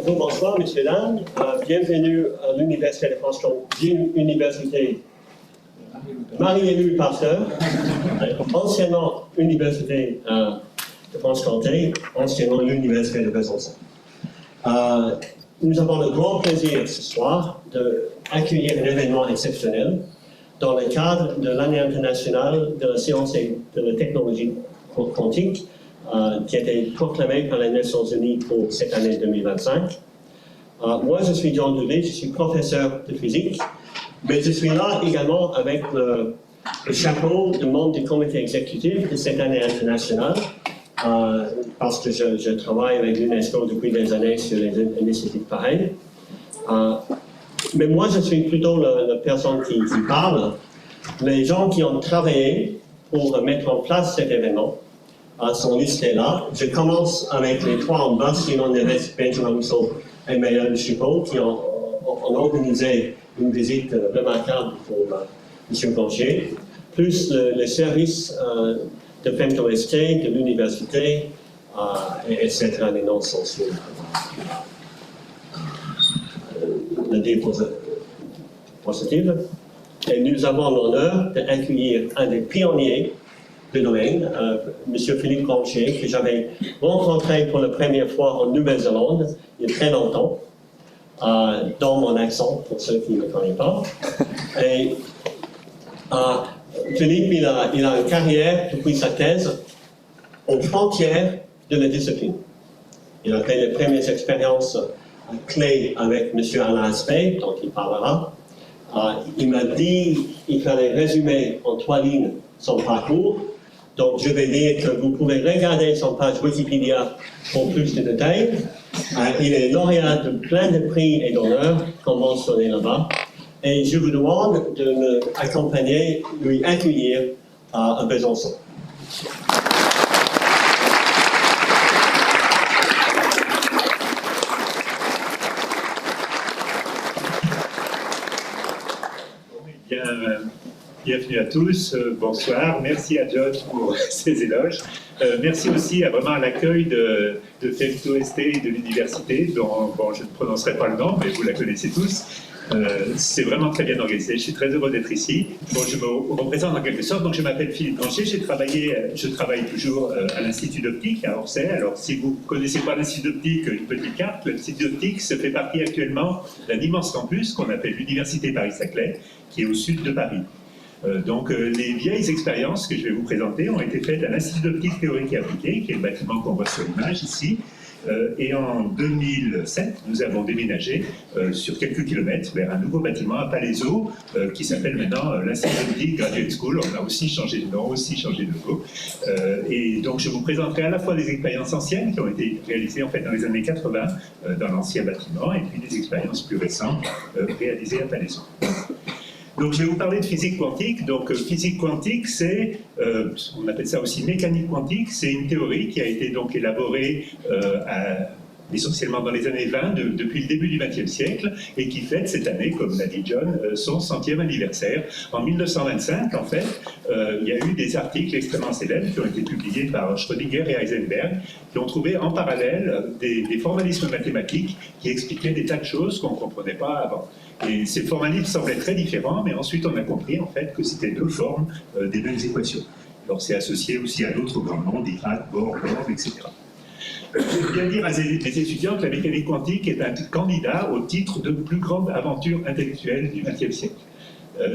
Bonsoir, messieurs, dames. Bienvenue à l'Université de France-Comté, Université Marie-Émile Pasteur, anciennement Université de France-Comté, anciennement l'Université de Besançon. Nous avons le grand plaisir ce soir d'accueillir un événement exceptionnel dans le cadre de l'année internationale de la science et de la technologie quantique qui a été proclamée par les Nations Unies pour cette année 2025. Moi, je suis John Doulet, je suis professeur de physique, mais je suis là également avec le chapeau de membre du comité exécutif de cette année internationale, parce que je travaille avec l'UNESCO depuis des années sur les initiatives pareilles. Mais moi, je suis plutôt la personne qui parle. Les gens qui ont travaillé pour mettre en place cet événement sont listés là. Je commence avec les trois en bas, Simon Neves, Benjamin Rousseau et Meyer de Chipot, qui ont organisé une visite remarquable pour M. Blanchet, plus le service de FemtoST, de l'université, etc. Les noms sont sur le diapositive. Et nous avons l'honneur d'accueillir un des pionniers du domaine, M. Philippe Blanchet, que j'avais rencontré pour la première fois en Nouvelle-Zélande il y a très longtemps, dans mon accent, pour ceux qui ne me connaissent pas. Et Philippe, il a une carrière depuis sa thèse aux frontières de la discipline. Il a fait les premières expériences clés avec M. Alain Aspect, dont il parlera. Il m'a dit qu'il fallait résumer en 3 lignes son parcours. Donc, je vais dire que vous pouvez regarder son page Wikipédia pour plus de détails. Il est lauréat de plein de prix et d'honneurs conventionnés là-bas. Et je vous demande de m'accompagner, lui accueillir à Besançon. Bienvenue à tous, bonsoir, merci à John pour ses éloges. Merci aussi à l'accueil de FemtoST et de l'université, dont je ne prononcerai pas le nom, mais vous la connaissez tous. C'est vraiment très bien organisé, je suis très heureux d'être ici. Bon, je me représente en quelque sorte, donc je m'appelle Philippe Blanchet, je travaille toujours à l'Institut d'Optique à Orsay. Alors si vous ne connaissez pas l'Institut d'Optique, une petite carte, l'Institut d'Optique se fait partie actuellement d'un immense campus qu'on appelle l'Université Paris-Saclay, qui est au sud de Paris. Donc les vieilles expériences que je vais vous présenter ont été faites à l'Institut d'Optique Théorique et Appliquée, qui est le bâtiment qu'on voit sur l'image ici. Et en 2007, nous avons déménagé sur quelques kilomètres vers un nouveau bâtiment à Palaiseau, qui s'appelle maintenant l'Institut d'Optique Graduate School. On a aussi changé de nom, aussi changé de logo. Et donc je vous présenterai à la fois des expériences anciennes qui ont été réalisées en fait dans les années 80 dans l'ancien bâtiment, et puis des expériences plus récentes réalisées à Palaiseau. Donc je vais vous parler de physique quantique. Donc physique quantique, c'est, on appelle ça aussi mécanique quantique, c'est une théorie qui a été donc élaborée essentiellement dans les années 20, depuis le début du XXe siècle, et qui fête cette année, comme l'a dit John, son 100e anniversaire. En 1925, en fait, il y a eu des articles extrêmement célèbres qui ont été publiés par Schrödinger et Heisenberg, qui ont trouvé en parallèle des formalismes mathématiques qui expliquaient des tas de choses qu'on ne comprenait pas avant. Et ces formalismes semblaient très différents, mais ensuite on a compris en fait que c'était deux formes des mêmes équations. Alors c'est associé aussi à d'autres grands noms, Dirac, Bohr, etc. Je vais bien dire à mes étudiants que la mécanique quantique est un candidat au titre de plus grande aventure intellectuelle du XXe siècle.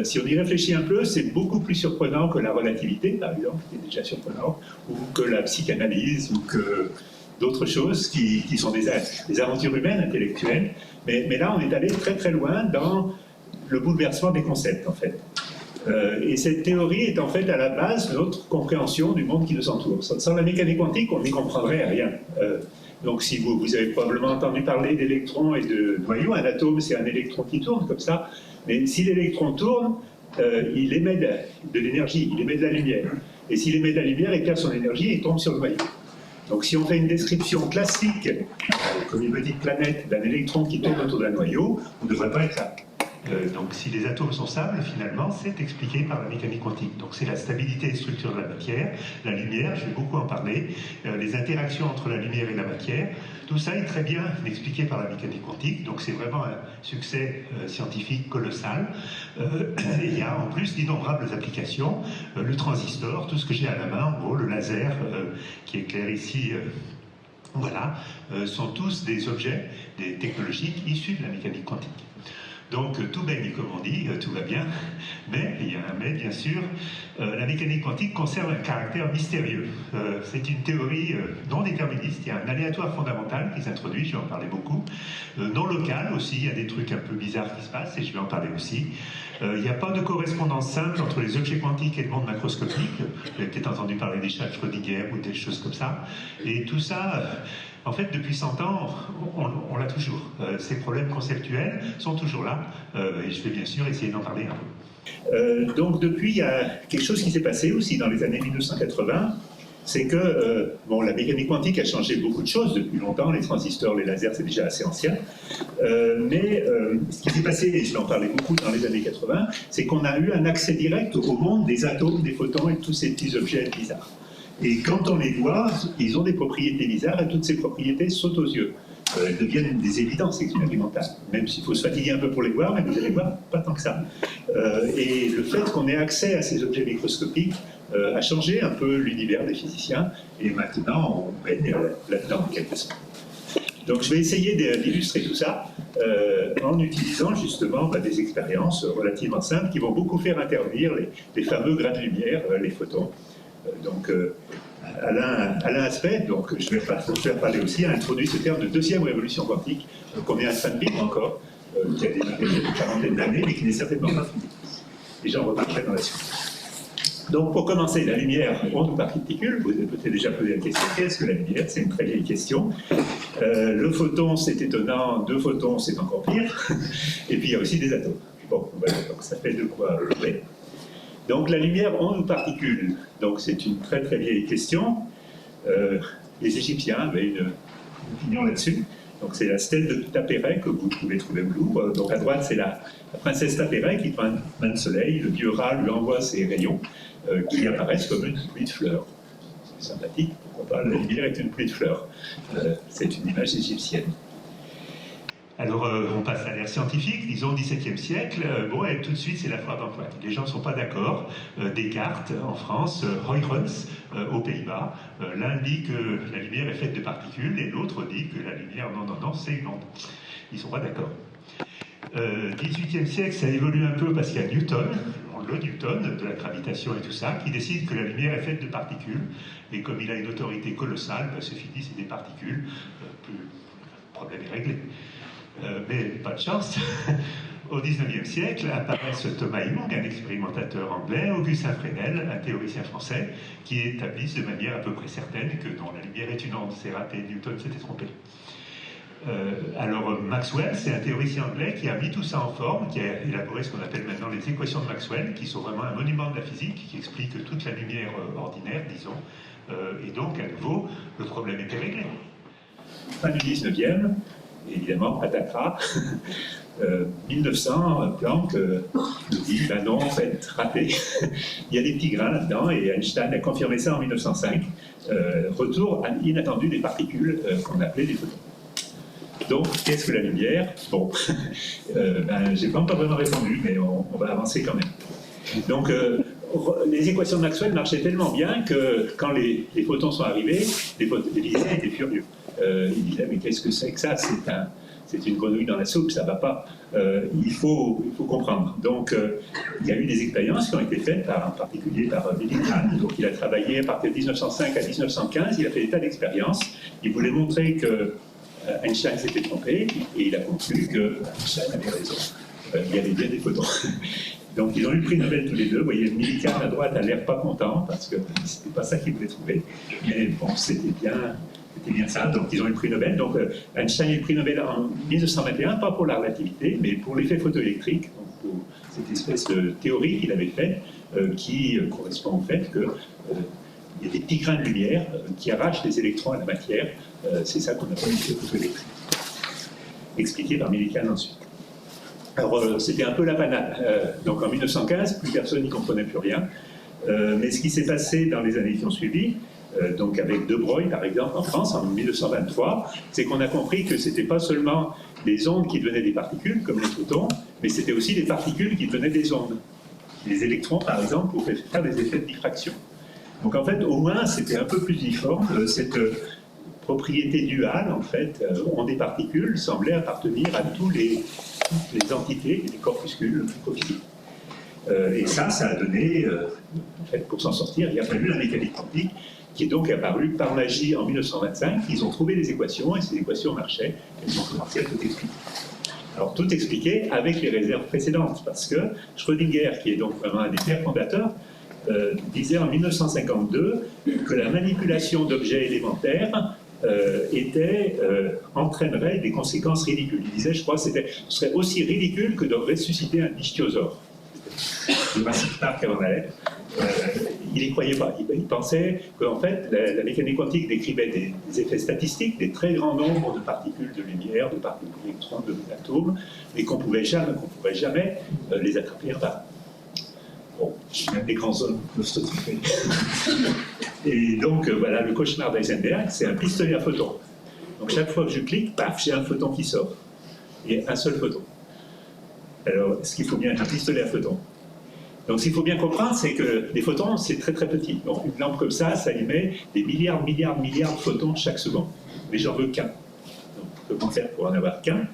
Si on y réfléchit un peu, c'est beaucoup plus surprenant que la relativité, par exemple, qui est déjà surprenant, ou que la psychanalyse, ou que d'autres choses qui sont des aventures humaines intellectuelles. Mais là, on est allé très très loin dans le bouleversement des concepts, en fait. Et cette théorie est en fait à la base de notre compréhension du monde qui nous entoure. Sans la mécanique quantique, on n'y comprendrait rien. Donc si vous avez probablement entendu parler d'électrons et de noyaux, un atome c'est un électron qui tourne comme ça, mais si l'électron tourne, il émet de l'énergie, il émet de la lumière. Et s'il émet de la lumière, il perd son énergie et tombe sur le noyau. Donc si on fait une description classique, comme une petite planète d'un électron qui tourne autour d'un noyau, on ne devrait pas être là. Donc si les atomes sont stables, finalement, c'est expliqué par la mécanique quantique. Donc c'est la stabilité et structure de la matière, la lumière, je vais beaucoup en parler, les interactions entre la lumière et la matière, tout ça est très bien expliqué par la mécanique quantique, donc c'est vraiment un succès scientifique colossal. Et il y a en plus d'innombrables applications, le transistor, tout ce que j'ai à la main, en gros, le laser qui éclaire ici, voilà, sont tous des objets, des technologies issues de la mécanique quantique. Donc tout baigne, comme on dit, tout va bien, mais, il y a un mais bien sûr, la mécanique quantique conserve un caractère mystérieux. C'est une théorie non déterministe, il y a un aléatoire fondamental qui s'introduit, je vais en parler beaucoup, non local aussi, il y a des trucs un peu bizarres qui se passent, et je vais en parler aussi. Il n'y a pas de correspondance simple entre les objets quantiques et le monde macroscopique, vous avez peut-être entendu parler des chats de Schrödinger ou des choses comme ça, et tout ça... En fait, depuis 100 ans, on l'a toujours. Ces problèmes conceptuels sont toujours là, et je vais bien sûr essayer d'en parler un peu. Donc depuis, il y a quelque chose qui s'est passé aussi dans les années 1980, c'est que la mécanique quantique a changé beaucoup de choses depuis longtemps, les transistors, les lasers, c'est déjà assez ancien, mais ce qui s'est passé, et je vais en parler beaucoup dans les années 80, c'est qu'on a eu un accès direct au monde des atomes, des photons et de tous ces petits objets bizarres. Et quand on les voit, ils ont des propriétés bizarres et toutes ces propriétés sautent aux yeux. Elles deviennent des évidences expérimentales, même s'il faut se fatiguer un peu pour les voir, mais vous allez voir, pas tant que ça. Et le fait qu'on ait accès à ces objets microscopiques a changé un peu l'univers des physiciens, et maintenant on baigne là-dedans en quelque sorte. Donc je vais essayer d'illustrer tout ça en utilisant justement des expériences relativement simples qui vont beaucoup faire intervenir les fameux grains de lumière, les photons. Donc, Alain Aspect, donc je vais parler aussi, a introduit ce terme de deuxième révolution quantique, qu'on est en train de vivre encore, qui a démarré il y a une quarantaine d'années, mais qui n'est certainement pas fini. Et j'en reparlerai dans la suite. Donc, pour commencer, la lumière, onde ou particule, vous avez peut-être déjà posé la question, qu'est-ce que la lumière? C'est une très vieille question. Le photon, c'est étonnant, deux photons, c'est encore pire. Et puis, il y a aussi des atomes. Bon, voilà, donc ça fait de quoi jouer. Donc la lumière, onde ou particule? Donc c'est une très très vieille question. Les Égyptiens avaient une opinion là-dessus. Donc c'est la stèle de Tapéret que vous pouvez trouver au Louvre. Donc à droite c'est la princesse Tapéret qui prend un bain de soleil. Le dieu Ra lui envoie ses rayons qui apparaissent comme une pluie de fleurs. C'est sympathique, pourquoi pas? La lumière est une pluie de fleurs. C'est une image égyptienne. Alors, on passe à l'ère scientifique, disons au XVIIe siècle. Et tout de suite, c'est la foire d'empoigne. Les gens ne sont pas d'accord. Descartes, en France, Huygens, aux Pays-Bas. L'un dit que la lumière est faite de particules, et l'autre dit que la lumière, non, c'est une onde. Ils ne sont pas d'accord. XVIIIe siècle, ça évolue un peu parce qu'il y a Newton, le Newton de la gravitation et tout ça, qui décide que la lumière est faite de particules. Et comme il a une autorité colossale, c'est fini, c'est des particules. Le problème est réglé. Mais pas de chance. Au XIXe siècle apparaissent Thomas Young, un expérimentateur anglais, Augustin Fresnel, un théoricien français, qui établissent de manière à peu près certaine que non, la lumière est une onde. C'est raté, Newton s'était trompé. Alors Maxwell, c'est un théoricien anglais qui a mis tout ça en forme, qui a élaboré ce qu'on appelle maintenant les équations de Maxwell, qui sont vraiment un monument de la physique, qui expliquent toute la lumière ordinaire, disons. Et donc, à nouveau, le problème était réglé. Fin du 19e, évidemment, patatras. 1900, Planck nous dit, non, en fait, raté. Il y a des petits grains là-dedans, et Einstein a confirmé ça en 1905. Retour inattendu des particules qu'on appelait des photons. Donc, qu'est-ce que la lumière? Bon, j'ai pas encore vraiment répondu, mais on va avancer quand même. Donc, les équations de Maxwell marchaient tellement bien que quand les photons sont arrivés, les physiciens étaient furieux. Ils disaient, mais qu'est-ce que c'est que ça? C'est une grenouille dans la soupe, ça ne va pas. Il faut comprendre. Donc, il y a eu des expériences qui ont été faites, en particulier par Millikan. Donc, il a travaillé à partir de 1905 à 1915, il a fait des tas d'expériences. Il voulait montrer que Einstein s'était trompé, et il a conclu que Einstein avait raison. Il y avait bien des photons. Donc, ils ont eu le prix Nobel tous les deux. Vous voyez, Millikan à droite a l'air pas content, parce que c'était pas ça qu'il voulait trouver. Mais bon, c'était bien ça. Donc, ils ont eu le prix Nobel. Donc, Einstein a eu le prix Nobel en 1921, pas pour la relativité, mais pour l'effet photoélectrique, donc pour cette espèce de théorie qu'il avait faite, qui correspond au fait que il y a des petits grains de lumière qui arrachent des électrons à la matière. C'est ça qu'on appelle l'effet photoélectrique. Expliqué par Millikan ensuite. Alors, c'était un peu la panade. Donc en 1915, plus personne n'y comprenait plus rien. Mais ce qui s'est passé dans les années qui ont suivi, donc avec De Broglie par exemple en France en 1923, c'est qu'on a compris que ce n'était pas seulement les ondes qui devenaient des particules, comme les photons, mais c'était aussi des particules qui devenaient des ondes. Les électrons, par exemple, pouvaient faire des effets de diffraction. Donc en fait, au moins, c'était un peu plus uniforme. Cette propriété duale, en fait, ondes et particules, semblait appartenir à toutes les entités, les corpuscules microphysiques. Et ça a donné, en fait, pour s'en sortir, il a fallu la mécanique quantique, qui est donc apparue par magie en 1925. Ils ont trouvé des équations, et ces équations marchaient, elles ont commencé à tout expliquer. Alors, tout expliqué avec les réserves précédentes, parce que Schrödinger, qui est donc vraiment un des pères fondateurs, disait en 1952 que la manipulation d'objets élémentaires entraînerait des conséquences ridicules. Il disait, je crois, ce serait aussi ridicule que de ressusciter un ichthyosaure. Le massif Stark avant la lettre. Il n'y croyait pas. Il pensait qu'en fait, la mécanique quantique décrivait des effets statistiques, des très grands nombres de particules de lumière, de particules d'électrons, d'atomes, mais qu'on ne pourrait jamais les attraper par. Bon, même des grands hommes peuvent se tromper. Et donc, voilà, le cauchemar d'Heisenberg, c'est un pistolet à photons. Donc, chaque fois que je clique, paf, j'ai un photon qui sort. Et un seul photon. Alors, est-ce qu'il faut bien un pistolet à photons? Donc, ce qu'il faut bien comprendre, c'est que les photons, c'est très très petit. Donc, une lampe comme ça émet des milliards de photons chaque seconde. Mais j'en veux qu'un. Donc, comment faire pour en avoir qu'un?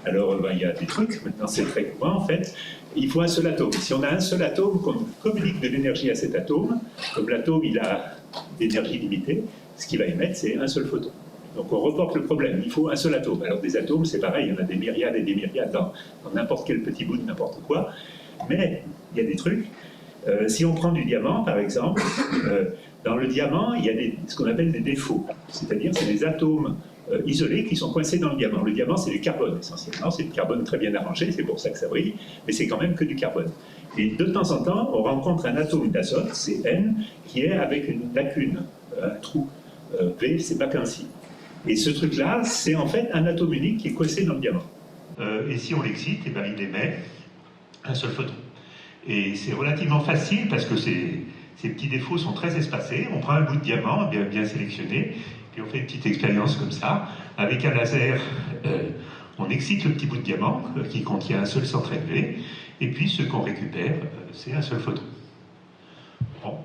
Alors, il y a des trucs. Maintenant, c'est très courant, en fait. Il faut un seul atome. Si on a un seul atome, qu'on communique de l'énergie à cet atome, comme l'atome, il a d'énergie limitée, ce qu'il va émettre, c'est un seul photon. Donc, on reporte le problème. Il faut un seul atome. Alors, des atomes, c'est pareil. Il y en a des myriades et des myriades dans n'importe quel petit bout de n'importe quoi. Mais il y a des trucs. Si on prend du diamant, par exemple, dans le diamant, il y a ce qu'on appelle des défauts. C'est-à-dire, c'est des atomes isolés qui sont coincés dans le diamant. Le diamant, c'est du carbone, essentiellement. C'est du carbone très bien arrangé, c'est pour ça que ça brille, mais c'est quand même que du carbone. Et de temps en temps, on rencontre un atome d'azote, c'est N, qui est avec une lacune, un trou. V, c'est pas qu'ainsi. Et ce truc-là, c'est en fait un atome unique qui est coincé dans le diamant. Et si on l'excite, eh ben, il émet un seul photon. Et c'est relativement facile parce que ces petits défauts sont très espacés. On prend un bout de diamant bien sélectionné, puis on fait une petite expérience comme ça. Avec un laser, on excite le petit bout de diamant qui contient un seul centre élevé, et puis ce qu'on récupère, c'est un seul photon. Bon,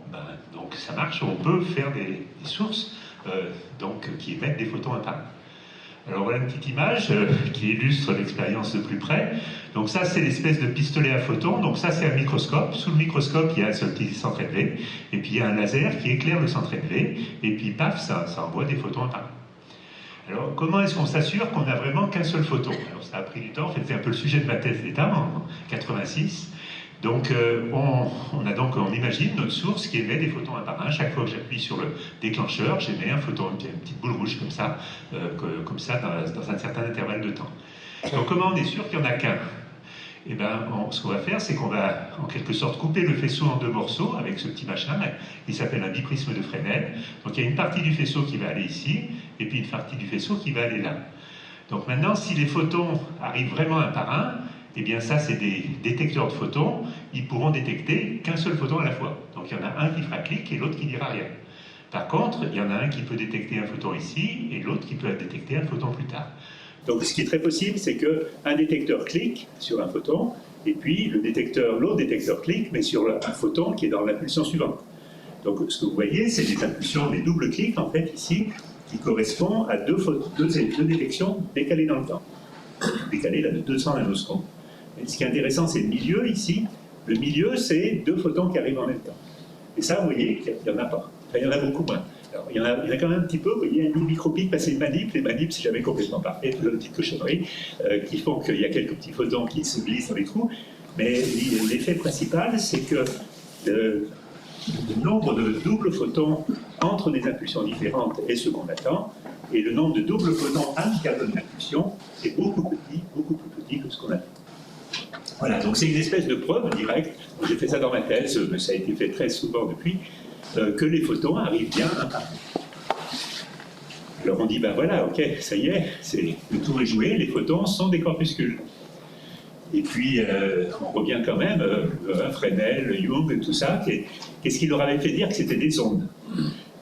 donc ça marche, on peut faire des sources qui émettent des photons un par un. Alors voilà une petite image qui illustre l'expérience de plus près. Donc ça, c'est l'espèce de pistolet à photons. Donc ça, c'est un microscope. Sous le microscope, il y a un seul petit centre élevé. Et puis il y a un laser qui éclaire le centre élevé. Et puis paf, ça envoie des photons un par un. Alors comment est-ce qu'on s'assure qu'on n'a vraiment qu'un seul photon? Alors ça a pris du temps. En fait, c'est un peu le sujet de ma thèse d'État en 86. Donc on imagine notre source qui émet des photons un par un. Chaque fois que j'appuie sur le déclencheur, j'émets un photon, une petite boule rouge comme ça dans un certain intervalle de temps. Donc comment on est sûr qu'il n'y en a qu'un? Eh bien, ce qu'on va faire, c'est qu'on va en quelque sorte couper le faisceau en deux morceaux avec ce petit machin qui s'appelle un biprisme de Fresnel. Donc il y a une partie du faisceau qui va aller ici, et puis une partie du faisceau qui va aller là. Donc maintenant, si les photons arrivent vraiment un par un, eh bien ça, c'est des détecteurs de photons, ils pourront détecter qu'un seul photon à la fois. Donc il y en a un qui fera clic et l'autre qui dira rien. Par contre, il y en a un qui peut détecter un photon ici et l'autre qui peut détecter un photon plus tard. Donc ce qui est très possible, c'est qu'un détecteur clique sur un photon, et puis l'autre détecteur clique, mais sur un photon qui est dans l'impulsion suivante. Donc ce que vous voyez, c'est des impulsions, des doubles clics, en fait, ici, qui correspondent à deux détections décalées dans le temps. Décalées là, de 200 nanosecondes. Et ce qui est intéressant, c'est le milieu, ici. Le milieu, c'est deux photons qui arrivent en même temps. Et ça, vous voyez qu'il n'y en a pas. Enfin, il y en a beaucoup moins. Alors, il y en a quand même un petit peu. Vous voyez, un micropic passer une manip. Les manips, c'est jamais complètement parfait. Toujours des petites cochonneries qui font qu'il y a quelques petits photons qui se glissent dans les trous. Mais l'effet principal, c'est que le nombre de doubles photons entre des impulsions différentes est ce qu'on attend. Et le nombre de doubles photons anti-carbone d'impulsion est beaucoup plus petit que ce qu'on attend. Voilà, donc c'est une espèce de preuve directe. J'ai fait ça dans ma thèse, mais ça a été fait très souvent depuis, que les photons arrivent bien un par un. Alors on dit, ben voilà, ok, ça y est, le tour est joué, les photons sont des corpuscules. Et puis, on revient quand même, Fresnel, Young, tout ça, qu'est-ce qui leur avait fait dire que c'était des ondes?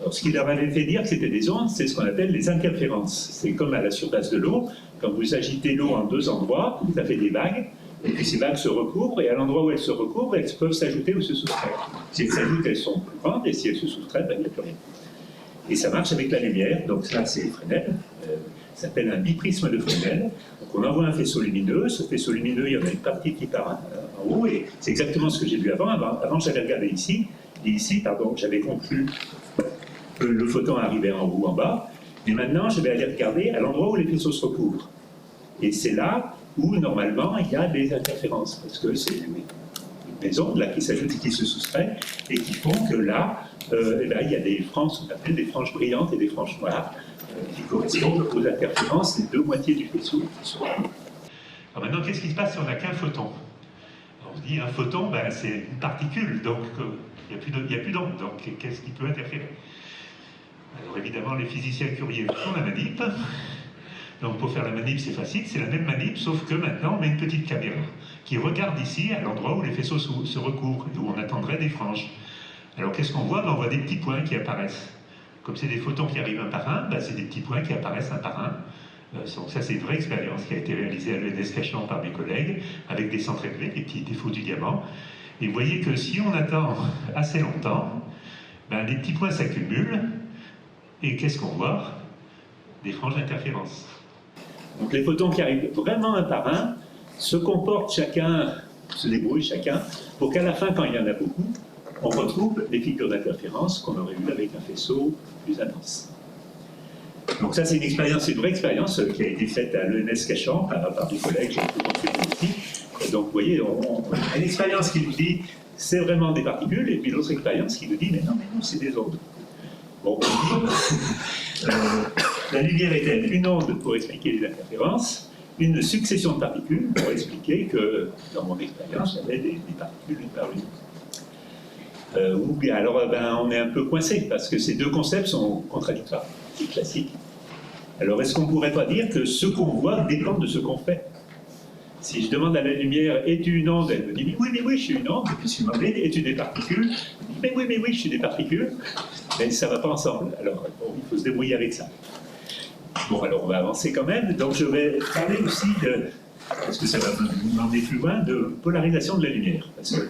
Alors, ce qui leur avait fait dire que c'était des ondes, c'est ce qu'on appelle les interférences. C'est comme à la surface de l'eau, quand vous agitez l'eau en deux endroits, ça fait des vagues, et puis ces vagues se recouvrent, et à l'endroit où elles se recouvrent, elles peuvent s'ajouter ou se soustraire. Si elles s'ajoutent, elles sont plus grandes, et si elles se soustraient, ben, il n'y a plus rien. Et ça marche avec la lumière, donc ça c'est Fresnel, ça s'appelle un biprisme de Fresnel. Donc on envoie un faisceau lumineux, ce faisceau lumineux, il y en a une partie qui part en haut, et c'est exactement ce que j'ai vu avant. Avant j'avais regardé ici, et ici, pardon, j'avais conclu que le photon arrivait en haut ou en bas, mais maintenant je vais aller regarder à l'endroit où les faisceaux se recouvrent. Et c'est là où normalement il y a des interférences, parce que c'est des ondes là, qui s'ajoutent et qui se soustraient, et qui font que là, eh ben, il y a des franges, ce qu'on appelle des franges brillantes et des franges noires, qui correspondent aux interférences des deux moitiés du faisceau. Alors maintenant, qu'est-ce qui se passe si on n'a qu'un photon? On se dit, un photon, ben, c'est une particule, donc il n'y a plus d'onde, donc qu'est-ce qui peut interférer? Alors évidemment, les physiciens curieux font la manip. Donc pour faire la manip, c'est facile, c'est la même manip, sauf que maintenant, on met une petite caméra qui regarde ici, à l'endroit où les faisceaux se recouvrent, et où on attendrait des franges. Alors qu'est-ce qu'on voit? Ben, on voit des petits points qui apparaissent. Comme c'est des photons qui arrivent un par un, ben, c'est des petits points qui apparaissent un par un. Donc ça, c'est une vraie expérience qui a été réalisée à l'ENS Cachan par mes collègues, avec des centres élevés, les petits défauts du diamant. Et vous voyez que si on attend assez longtemps, ben, les petits points s'accumulent, et qu'est-ce qu'on voit? Des franges d'interférence. Donc les photons qui arrivent vraiment un par un se comportent chacun, se débrouillent chacun, pour qu'à la fin, quand il y en a beaucoup, on retrouve des figures d'interférence qu'on aurait eues avec un faisceau plus intense. Donc ça, c'est une expérience, une vraie expérience qui a été faite à l'ENS Cachan par des collègues, j'ai pu contribuer ici. Donc vous voyez, on a une expérience qui nous dit c'est vraiment des particules, et puis l'autre expérience qui nous dit mais non, c'est des ondes. Bon, la lumière est-elle une onde pour expliquer les interférences, une succession de particules pour expliquer que, dans mon expérience, il y avait des particules une par une. Ou bien alors ben, on est un peu coincé parce que ces deux concepts sont contradictoires, c'est classique. Alors est-ce qu'on ne pourrait pas dire que ce qu'on voit dépend de ce qu'on fait? Si je demande à la lumière, es-tu une onde? Elle me dit, oui, je suis une onde. Et puis si je me demande, es-tu des particules? Je dis, oui, je suis des particules. Mais ça ne va pas ensemble. Alors bon, il faut se débrouiller avec ça. Bon, alors on va avancer quand même. Donc je vais parler aussi de, parce que ça va m'emmener plus loin, de polarisation de la lumière. Parce que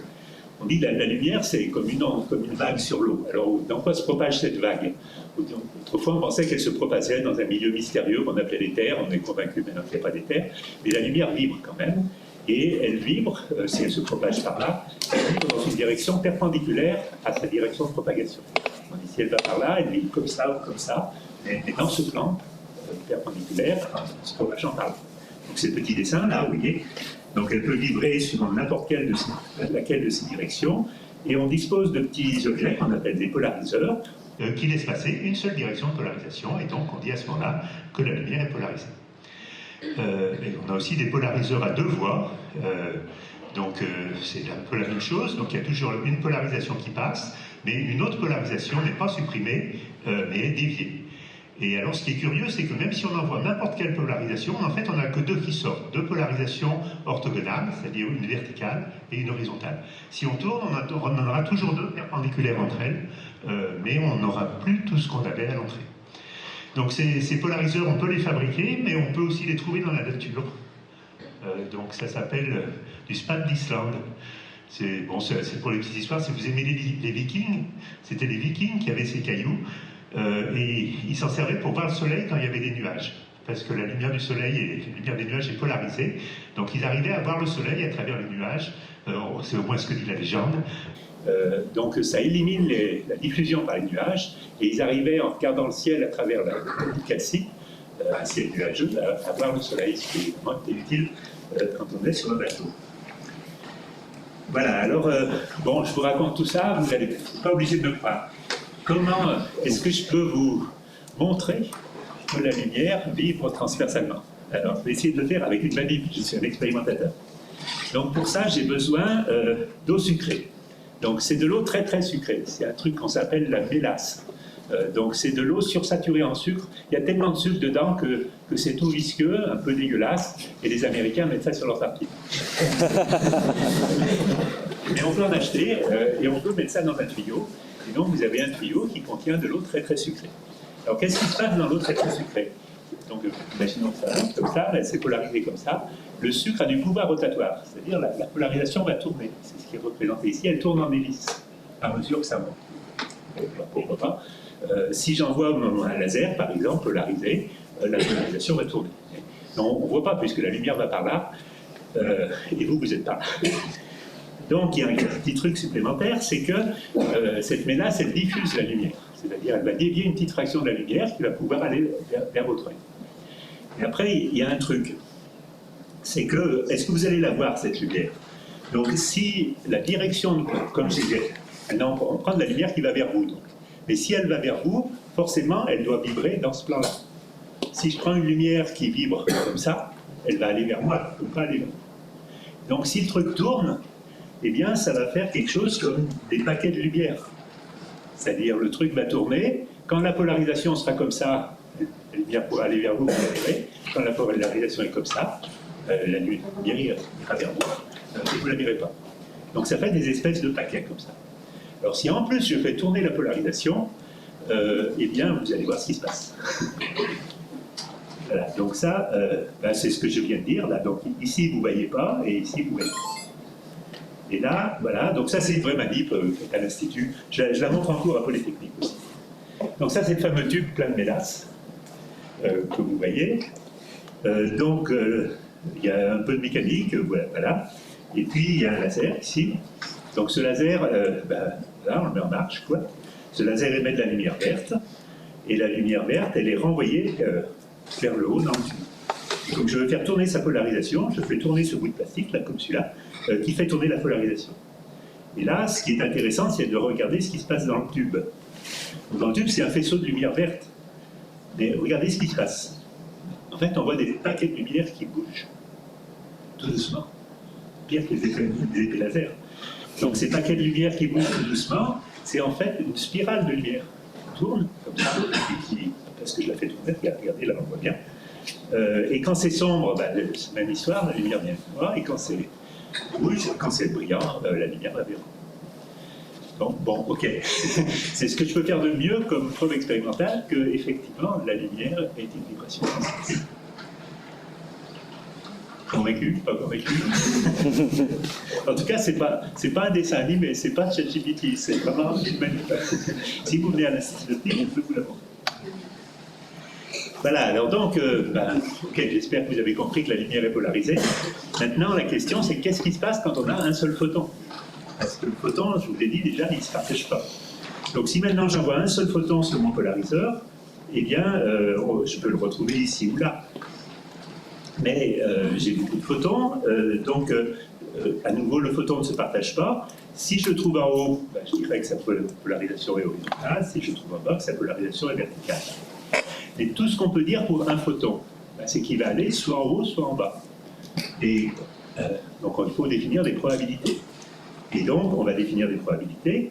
on dit que la lumière, c'est comme une onde, comme une vague sur l'eau. Alors, dans quoi se propage cette vague? Autrefois, on pensait qu'elle se propageait dans un milieu mystérieux qu'on appelait l'éther. On est convaincu maintenant qu'il n'y a pas d'éther. Mais la lumière vibre quand même. Et elle vibre, si elle se propage par là, elle vibre dans une direction perpendiculaire à sa direction de propagation. Si elle va par là, elle vibre comme ça ou comme ça. Mais dans ce plan perpendiculaire, en se propageant par là. Donc, ces petits dessins là, vous voyez. Donc elle peut vibrer sur n'importe laquelle de ces directions, et on dispose de petits objets qu'on appelle des polariseurs. Qui laissent passer une seule direction de polarisation, et donc on dit à ce moment-là que la lumière est polarisée. Et on a aussi des polariseurs à deux voies, c'est un peu la même chose, donc il y a toujours une polarisation qui passe, mais une autre polarisation n'est pas supprimée, mais est déviée. Et alors, ce qui est curieux, c'est que même si on envoie n'importe quelle polarisation, en fait, on n'a que deux qui sortent. Deux polarisations orthogonales, c'est-à-dire une verticale et une horizontale. Si on tourne, on en aura toujours deux perpendiculaires entre elles, mais on n'aura plus tout ce qu'on avait à l'entrée. Donc, ces polariseurs, on peut les fabriquer, mais on peut aussi les trouver dans la nature. Donc, ça s'appelle du spat d'Islande. C'est pour les petites histoires. Si vous aimez les Vikings, c'était les Vikings qui avaient ces cailloux. Et ils s'en servaient pour voir le soleil quand il y avait des nuages, parce que la lumière du soleil et la lumière des nuages est polarisée, donc ils arrivaient à voir le soleil à travers les nuages, c'est au moins ce que dit la légende. Donc ça élimine la diffusion par les nuages, et ils arrivaient en regardant le ciel à travers la calcite, un ciel nuageux, à voir le soleil, ce qui était utile quand on est sur le bateau. Voilà, alors, bon, je vous raconte tout ça, vous n'êtes pas obligé de me croire. Comment est-ce que je peux vous montrer que la lumière vibre transversalement? Alors, je vais essayer de le faire avec une manip, je suis un expérimentateur. Donc pour ça, j'ai besoin d'eau sucrée. Donc c'est de l'eau très très sucrée, c'est un truc qu'on s'appelle la mélasse. Donc c'est de l'eau sursaturée en sucre. Il y a tellement de sucre dedans que c'est tout visqueux, un peu dégueulasse, et les Américains mettent ça sur leur tartine. Mais on peut en acheter et on peut mettre ça dans un tuyau. Et donc vous avez un tuyau qui contient de l'eau très très sucrée. Alors qu'est-ce qui se passe dans l'eau très très sucrée? Donc imaginons que ça monte comme ça, c'est polarisé comme ça. Le sucre a du pouvoir rotatoire, c'est-à-dire la polarisation va tourner. C'est ce qui est représenté ici, elle tourne en hélice à mesure que ça monte. Pourquoi pas? Si j'envoie un laser, par exemple, polarisé, la polarisation va tourner. Non, on ne voit pas, puisque la lumière va par là, et vous êtes par là. Donc, il y a un petit truc supplémentaire, c'est que cette mélasse, elle diffuse la lumière. C'est-à-dire, elle va dévier une petite fraction de la lumière qui va pouvoir aller vers votre œil. Et après, il y a un truc. C'est que, est-ce que vous allez la voir, cette lumière? Donc, si la direction, comme je disais, maintenant, on prend de la lumière qui va vers vous. Donc. Mais si elle va vers vous, forcément, elle doit vibrer dans ce plan-là. Si je prends une lumière qui vibre comme ça, elle va aller vers moi, elle ne peut pas aller vers vous. Donc, si le truc tourne, eh bien, ça va faire quelque chose comme des paquets de lumière. C'est-à-dire, le truc va tourner. Quand la polarisation sera comme ça, elle vient pour aller vers vous, vous la verrez. Quand la polarisation est comme ça, la lumière ira vers vous, et vous ne la verrez pas. Donc, ça fait des espèces de paquets comme ça. Alors, si en plus je fais tourner la polarisation, eh bien, vous allez voir ce qui se passe. Voilà, donc ça, c'est ce que je viens de dire. Là. Donc, ici, vous ne voyez pas, et ici, vous voyez. Et là, voilà, donc ça, c'est une vraie manip faite à l'Institut. Je la montre en cours à Polytechnique aussi. Donc ça, c'est le fameux tube plein de mélasse que vous voyez. Donc, il y a un peu de mécanique, voilà. Et puis, il y a un laser ici. Donc ce laser, là, on le met en marche, quoi. Ce laser émet de la lumière verte, et la lumière verte, elle est renvoyée vers le haut dans le tube. Donc je vais faire tourner sa polarisation, je fais tourner ce bout de plastique, là, comme celui-là, qui fait tourner la polarisation. Et là, ce qui est intéressant, c'est de regarder ce qui se passe dans le tube. Dans le tube, c'est un faisceau de lumière verte. Mais regardez ce qui se passe. En fait, on voit des paquets de lumière qui bougent, tout doucement. Pire que des effets laser. Donc ces paquets de lumière qui bougent tout doucement, c'est en fait une spirale de lumière. On tourne comme ça, parce que je la fais tourner, regardez là on voit bien. Et quand c'est sombre, c'est la même histoire, la lumière vient vers moi, et quand c'est rouge, quand c'est brillant, la lumière va vers moi. Donc bon, ok. C'est ce que je peux faire de mieux comme preuve expérimentale que effectivement la lumière est une vibration sensible. Convaincu, pas convaincu. En tout cas, c'est pas un dessin animé, c'est pas ChatGPT, c'est vraiment une manipulation. Si vous venez à l'Institut de je peux vous la montrer. Voilà, alors donc, ok, j'espère que vous avez compris que la lumière est polarisée. Maintenant, la question, c'est qu'est-ce qui se passe quand on a un seul photon? Parce que le photon, je vous l'ai dit déjà, il ne se partage pas. Donc si maintenant j'envoie un seul photon sur mon polariseur, eh bien, je peux le retrouver ici ou là. Mais j'ai beaucoup de photons, donc à nouveau le photon ne se partage pas. Si je le trouve en haut, je dirais que sa polarisation est horizontale, si je le trouve en bas, que sa polarisation est verticale. Et tout ce qu'on peut dire pour un photon, c'est qu'il va aller soit en haut, soit en bas. Et donc il faut définir des probabilités. Et donc on va définir des probabilités.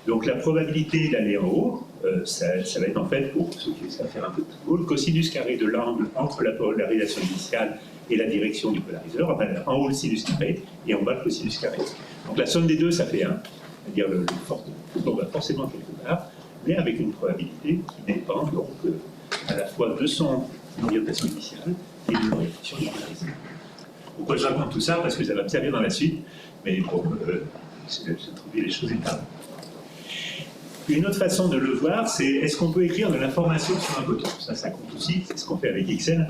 Donc la probabilité d'aller en haut, ça va être en fait, pour ceux qui savent faire un peu de football, le cosinus carré de l'angle entre la polarisation initiale et la direction du polariseur. Enfin, en haut le sinus carré et en bas le cosinus carré. Donc la somme des deux, ça fait 1. C'est-à-dire le photon va forcément quelque part, mais avec une probabilité qui dépend donc à la fois de son orientation initiale et de l'orientation du polariseur. Pourquoi je raconte tout ça? Parce que ça va me servir dans la suite, mais bon, j'ai trouvé les choses étables. Une autre façon de le voir, c'est est-ce qu'on peut écrire de l'information sur un photon? Ça compte aussi, c'est ce qu'on fait avec XL.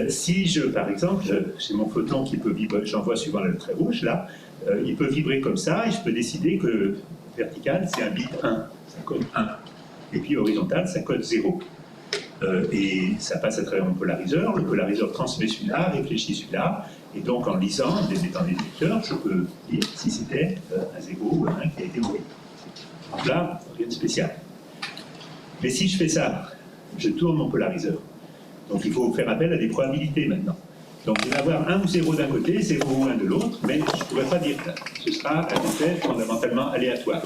Si par exemple, j'ai mon photon qui peut vibrer, j'envoie suivant le trait rouge, là, il peut vibrer comme ça, et je peux décider que vertical, c'est un bit 1, ça code 1. Et puis horizontal, ça code 0. Et ça passe à travers mon polariseur, le polariseur transmet celui-là, réfléchit celui-là, et donc en lisant, en mettant des lecteurs, je peux dire si c'était un 0 ou un 1 qui a été envoyé. Donc là, rien de spécial. Mais si je fais ça, je tourne mon polariseur. Donc il faut faire appel à des probabilités maintenant. Donc il va y avoir 1 ou 0 d'un côté, 0 ou 1 de l'autre, mais je ne pourrais pas dire ça. Ce sera un effet fondamentalement aléatoire.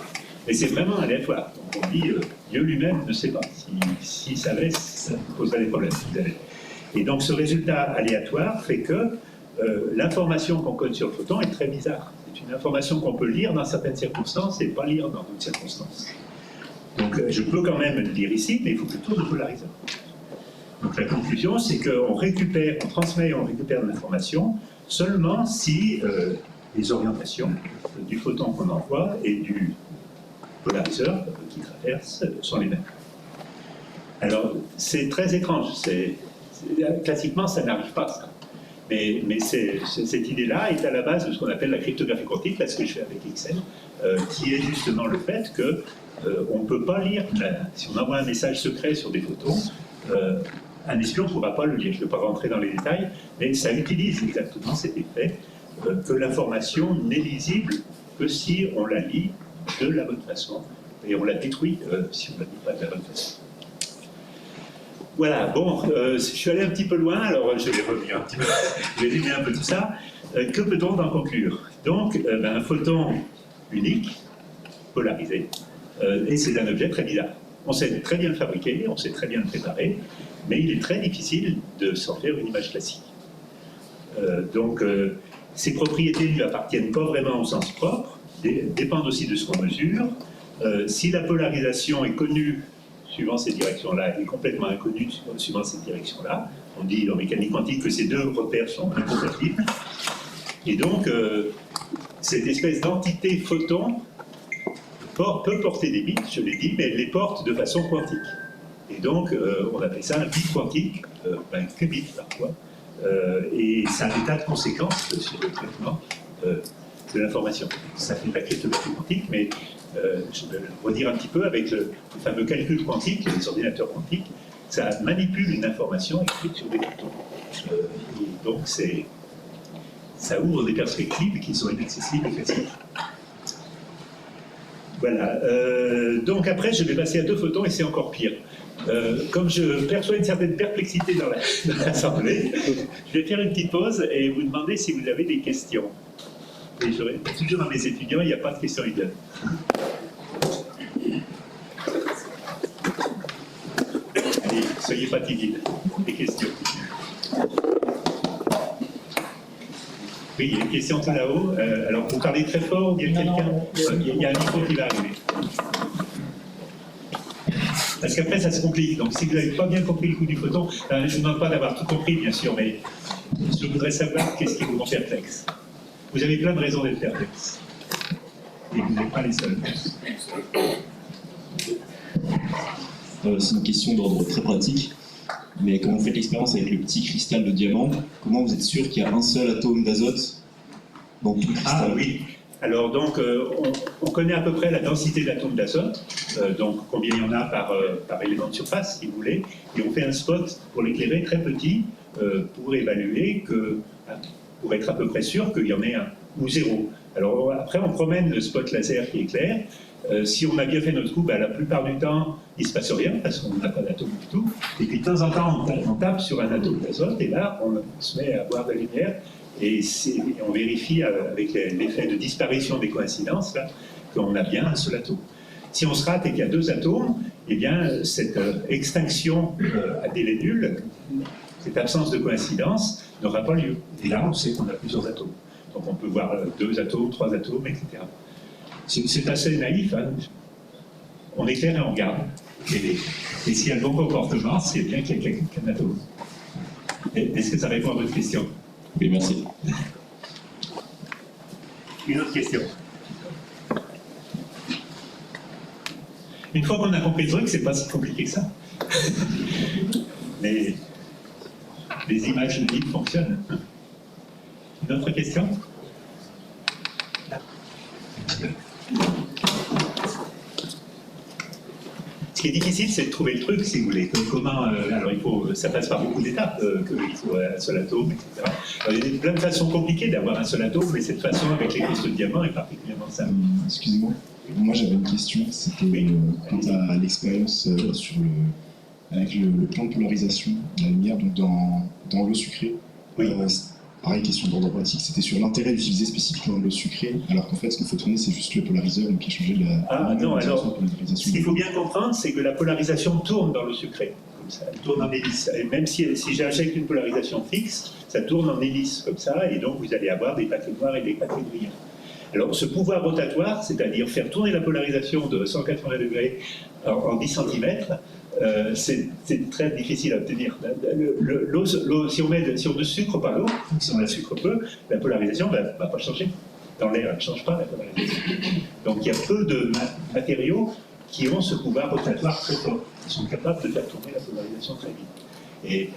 Mais c'est vraiment aléatoire. Donc on dit, Dieu lui-même ne sait pas. S'il savait, ça poserait des problèmes. Et donc ce résultat aléatoire fait que l'information qu'on code sur le photon est très bizarre. C'est une information qu'on peut lire dans certaines circonstances et pas lire dans d'autres circonstances. Donc je peux quand même le lire ici, mais il faut plutôt le polariser. Donc la conclusion, c'est qu'on récupère, on transmet et on récupère de l'information seulement si les orientations du photon qu'on envoie et du polariseur qui traverse sont les mêmes. Alors c'est très étrange, classiquement ça n'arrive pas ça. Mais cette idée-là est à la base de ce qu'on appelle la cryptographie quantique, là ce que je fais avec XL, qui est justement le fait que on ne peut pas lire, si on envoie un message secret sur des photons, un espion ne pourra pas le lire. Je ne vais pas rentrer dans les détails, mais ça utilise exactement cet effet que l'information n'est lisible que si on la lit de la bonne façon, et on la détruit si on ne la lit pas de la bonne façon. Voilà, bon, je suis allé un petit peu loin, alors je vais revenir un petit peu, je vais résumer un peu tout ça. Que peut-on en conclure? Donc, un photon unique, polarisé, et c'est un objet très bizarre. On sait très bien le fabriquer, on sait très bien le préparer, mais il est très difficile de s'en faire une image classique. Donc, ses propriétés ne lui appartiennent pas vraiment au sens propre, dépendent aussi de ce qu'on mesure. Si la polarisation est connue suivant cette direction-là, elle est complètement inconnue suivant cette direction-là, on dit en mécanique quantique que ces deux repères sont incompatibles. Et donc, cette espèce d'entité photon peut porter des bits, je l'ai dit, mais elle les porte de façon quantique. Et donc, on appelle ça un bit quantique, un qubit parfois, et ça a des tas de conséquences sur le traitement de l'information. Ça fait de la cryptographie quantique, mais je vais le redire un petit peu avec le fameux calcul quantique, les ordinateurs quantiques, ça manipule une information écrite sur des photons. Et donc, ça ouvre des perspectives qui sont inaccessibles et faciles. Voilà. Donc après, je vais passer à deux photons et c'est encore pire. Comme je perçois une certaine perplexité dans l'Assemblée, je vais faire une petite pause et vous demander si vous avez des questions. Et je répète toujours à mes étudiants, il n'y a pas de questions idéales. Allez, soyez pas timides. Des questions. Oui, il y a une question tout là-haut. Alors, vous parlez très fort, il y a quelqu'un. Il y a un micro qui va arriver. Parce qu'après, ça se complique. Donc, si vous n'avez pas bien compris le coup du photon, je ne vous demande pas d'avoir tout compris, bien sûr, mais je voudrais savoir qu'est-ce qui vous rend perplexe. Vous avez plein de raisons d'être perplexe. Et vous n'êtes pas les seuls. C'est une question d'ordre très pratique. Mais quand vous faites l'expérience avec le petit cristal de diamant, comment vous êtes sûr qu'il y a un seul atome d'azote dans tout le cristal? Ah oui. Alors donc, on connaît à peu près la densité d'atomes d'azote, donc combien il y en a par élément de surface, si vous voulez, et on fait un spot pour l'éclairer très petit pour évaluer pour être à peu près sûr qu'il y en ait un ou zéro. Alors après, on promène le spot laser qui éclaire. Si on a bien fait notre coup, la plupart du temps, il ne se passe rien parce qu'on n'a pas d'atome du tout. Et puis de temps en temps, on tape sur un atome d'azote et là, on se met à voir de la lumière et on vérifie avec l'effet de disparition des coïncidences qu'on a bien un seul atome. Si on se rate et qu'il y a deux atomes, eh bien, cette extinction à délai nul, cette absence de coïncidence, n'aura pas lieu. Et là, on sait qu'on a plusieurs atomes. Donc on peut voir 2 atomes, 3 atomes, etc. C'est assez naïf, hein. On éclaire et on regarde. Et s'il y a le bon comportement, c'est bien qu'il y ait qu'un atome. Est-ce que ça répond à votre question? Oui, merci. Une autre question. Une fois qu'on a compris le truc, c'est pas si compliqué que ça. Mais les images libres fonctionnent. Une autre question? Ce qui est difficile, c'est de trouver le truc, si vous voulez. Comment, alors ça passe par beaucoup d'étapes, qu'il faut un seul atome, etc. Alors, il y a plein de façons compliquées d'avoir un seul atome, mais cette façon avec les cristaux de diamant est particulièrement simple. Excusez-moi, moi j'avais une question, c'était quant à l'expérience avec le plan de polarisation de la lumière donc dans l'eau sucrée. Oui. pareil, question d'ordre pratique, c'était sur l'intérêt d'utiliser spécifiquement le sucré, alors qu'en fait, ce qu'il faut tourner, c'est juste le polariseur, donc qui a changé la non, alors, polarisation. ce qu'il faut bien comprendre, c'est que la polarisation tourne dans le sucré, comme ça, elle tourne en hélice. Et même si j'injecte une polarisation fixe, ça tourne en hélice, comme ça, et donc vous allez avoir des paquets noirs et des paquets brillants. Alors, ce pouvoir rotatoire, c'est-à-dire faire tourner la polarisation de 180 degrés en 10 cm, c'est très difficile à obtenir. Si on ne sucre pas l'eau, si on la sucre peu, la polarisation ne va pas changer. Dans l'air, elle ne change pas la polarisation. Donc il y a peu de matériaux qui ont ce pouvoir rotatoire très fort. Ils sont capables de faire tourner la polarisation très vite.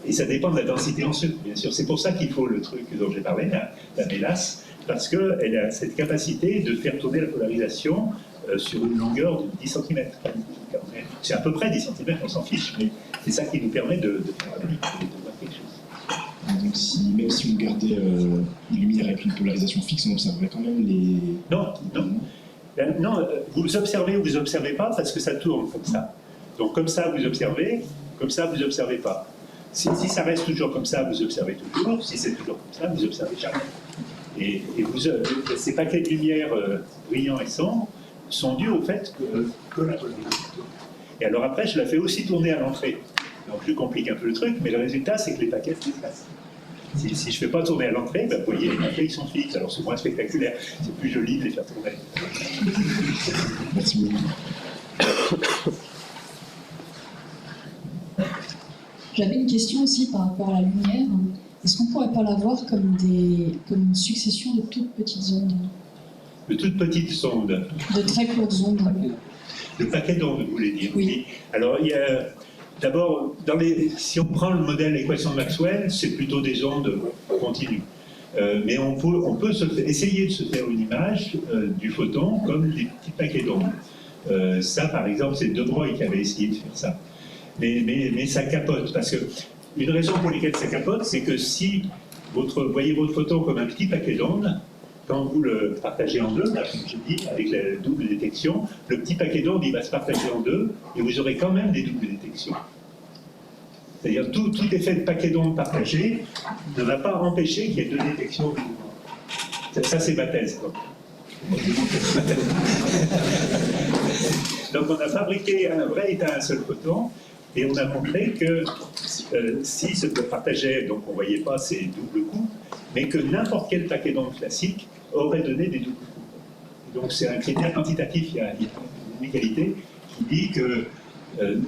Et ça dépend de la densité en sucre, bien sûr. C'est pour ça qu'il faut le truc dont j'ai parlé, la mélasse, parce qu'elle a cette capacité de faire tourner la polarisation sur une longueur de 10 cm. C'est à peu près 10 cm, on s'en fiche, mais c'est ça qui nous permet de faire la vie, de voir quelque chose. Donc même si on gardait une lumière avec une polarisation fixe, on observerait quand même les... Non, vous observez ou vous n'observez pas parce que ça tourne comme ça. Donc comme ça, vous observez, comme ça, vous n'observez pas. Si ça reste toujours comme ça, vous observez toujours. Si c'est toujours comme ça, vous n'observez jamais. Et ces paquets de lumière brillants et sombres sont dus au fait que la polarisation. Et alors après, je la fais aussi tourner à l'entrée. Donc je complique un peu le truc, mais le résultat, c'est que les paquets se déplacent. Si je ne fais pas tourner à l'entrée, ben, vous voyez, les paquets ils sont fixes, alors c'est moins spectaculaire. C'est plus joli de les faire tourner. Merci beaucoup. J'avais une question aussi par rapport à la lumière. Est-ce qu'on ne pourrait pas la voir comme une succession de toutes petites ondes? De toutes petites ondes. De très courtes ondes. Le paquet d'ondes, vous voulez dire? Oui. Alors, il y a... D'abord, si on prend le modèle équation de Maxwell, c'est plutôt des ondes continues. Mais on peut essayer de se faire une image du photon comme des petits paquets d'ondes. Ça, par exemple, c'est De Broglie qui avait essayé de faire ça. Mais ça capote, parce que une raison pour laquelle ça capote, c'est que si vous voyez votre photon comme un petit paquet d'ondes, quand vous le partagez en deux, là, comme je dis, avec la double détection, le petit paquet d'ondes, il va se partager en deux, et vous aurez quand même des doubles détections. C'est-à-dire tout effet de paquet d'ondes partagé ne va pas empêcher qu'il y ait deux détections au mouvement. Ça c'est ma thèse. Donc on a fabriqué un vrai et un seul photon, et on a montré que si se partageait, donc on ne voyait pas ces doubles coups, mais que n'importe quel paquet d'ondes classique aurait donné des doubles coups. Donc c'est un critère quantitatif, il y a une égalité qui dit que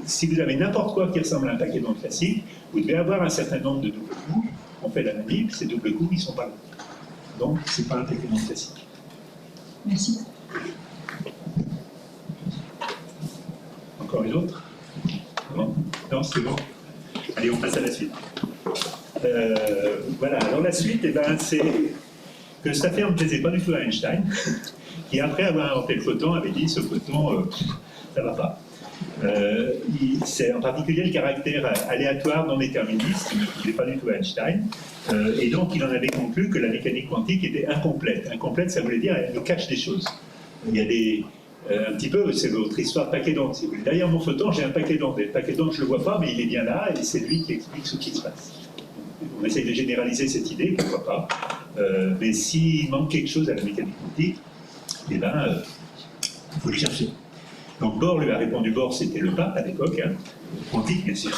si vous avez n'importe quoi qui ressemble à un paquet d'ondes classique, vous devez avoir un certain nombre de doubles coups. On fait la manip, ces doubles coups, ils ne sont pas là. Donc ce n'est pas un paquet d'ondes classique. Merci. Encore une autre? Non, c'est bon. Allez, on passe à la suite. Voilà, alors la suite, c'est que cette affaire ne plaisait pas du tout à Einstein, qui après avoir inventé le photon avait dit ce photon, ça ne va pas. C'est en particulier le caractère aléatoire non déterministe qui ne plaisait pas du tout à Einstein, et donc il en avait conclu que la mécanique quantique était incomplète. Incomplète, ça voulait dire elle nous cache des choses. Il y a des... un petit peu, c'est votre histoire de paquet d'ondes. Si vous voulez. Derrière mon photon, j'ai un paquet d'ondes. Et le paquet d'ondes, je ne le vois pas, mais il est bien là, et c'est lui qui explique ce qui se passe. On essaye de généraliser cette idée, pourquoi pas. Mais s'il manque quelque chose à la mécanique quantique, eh ben, il faut le chercher. Donc Bohr lui a répondu, Bohr c'était le pape à l'époque, hein, quantique bien sûr,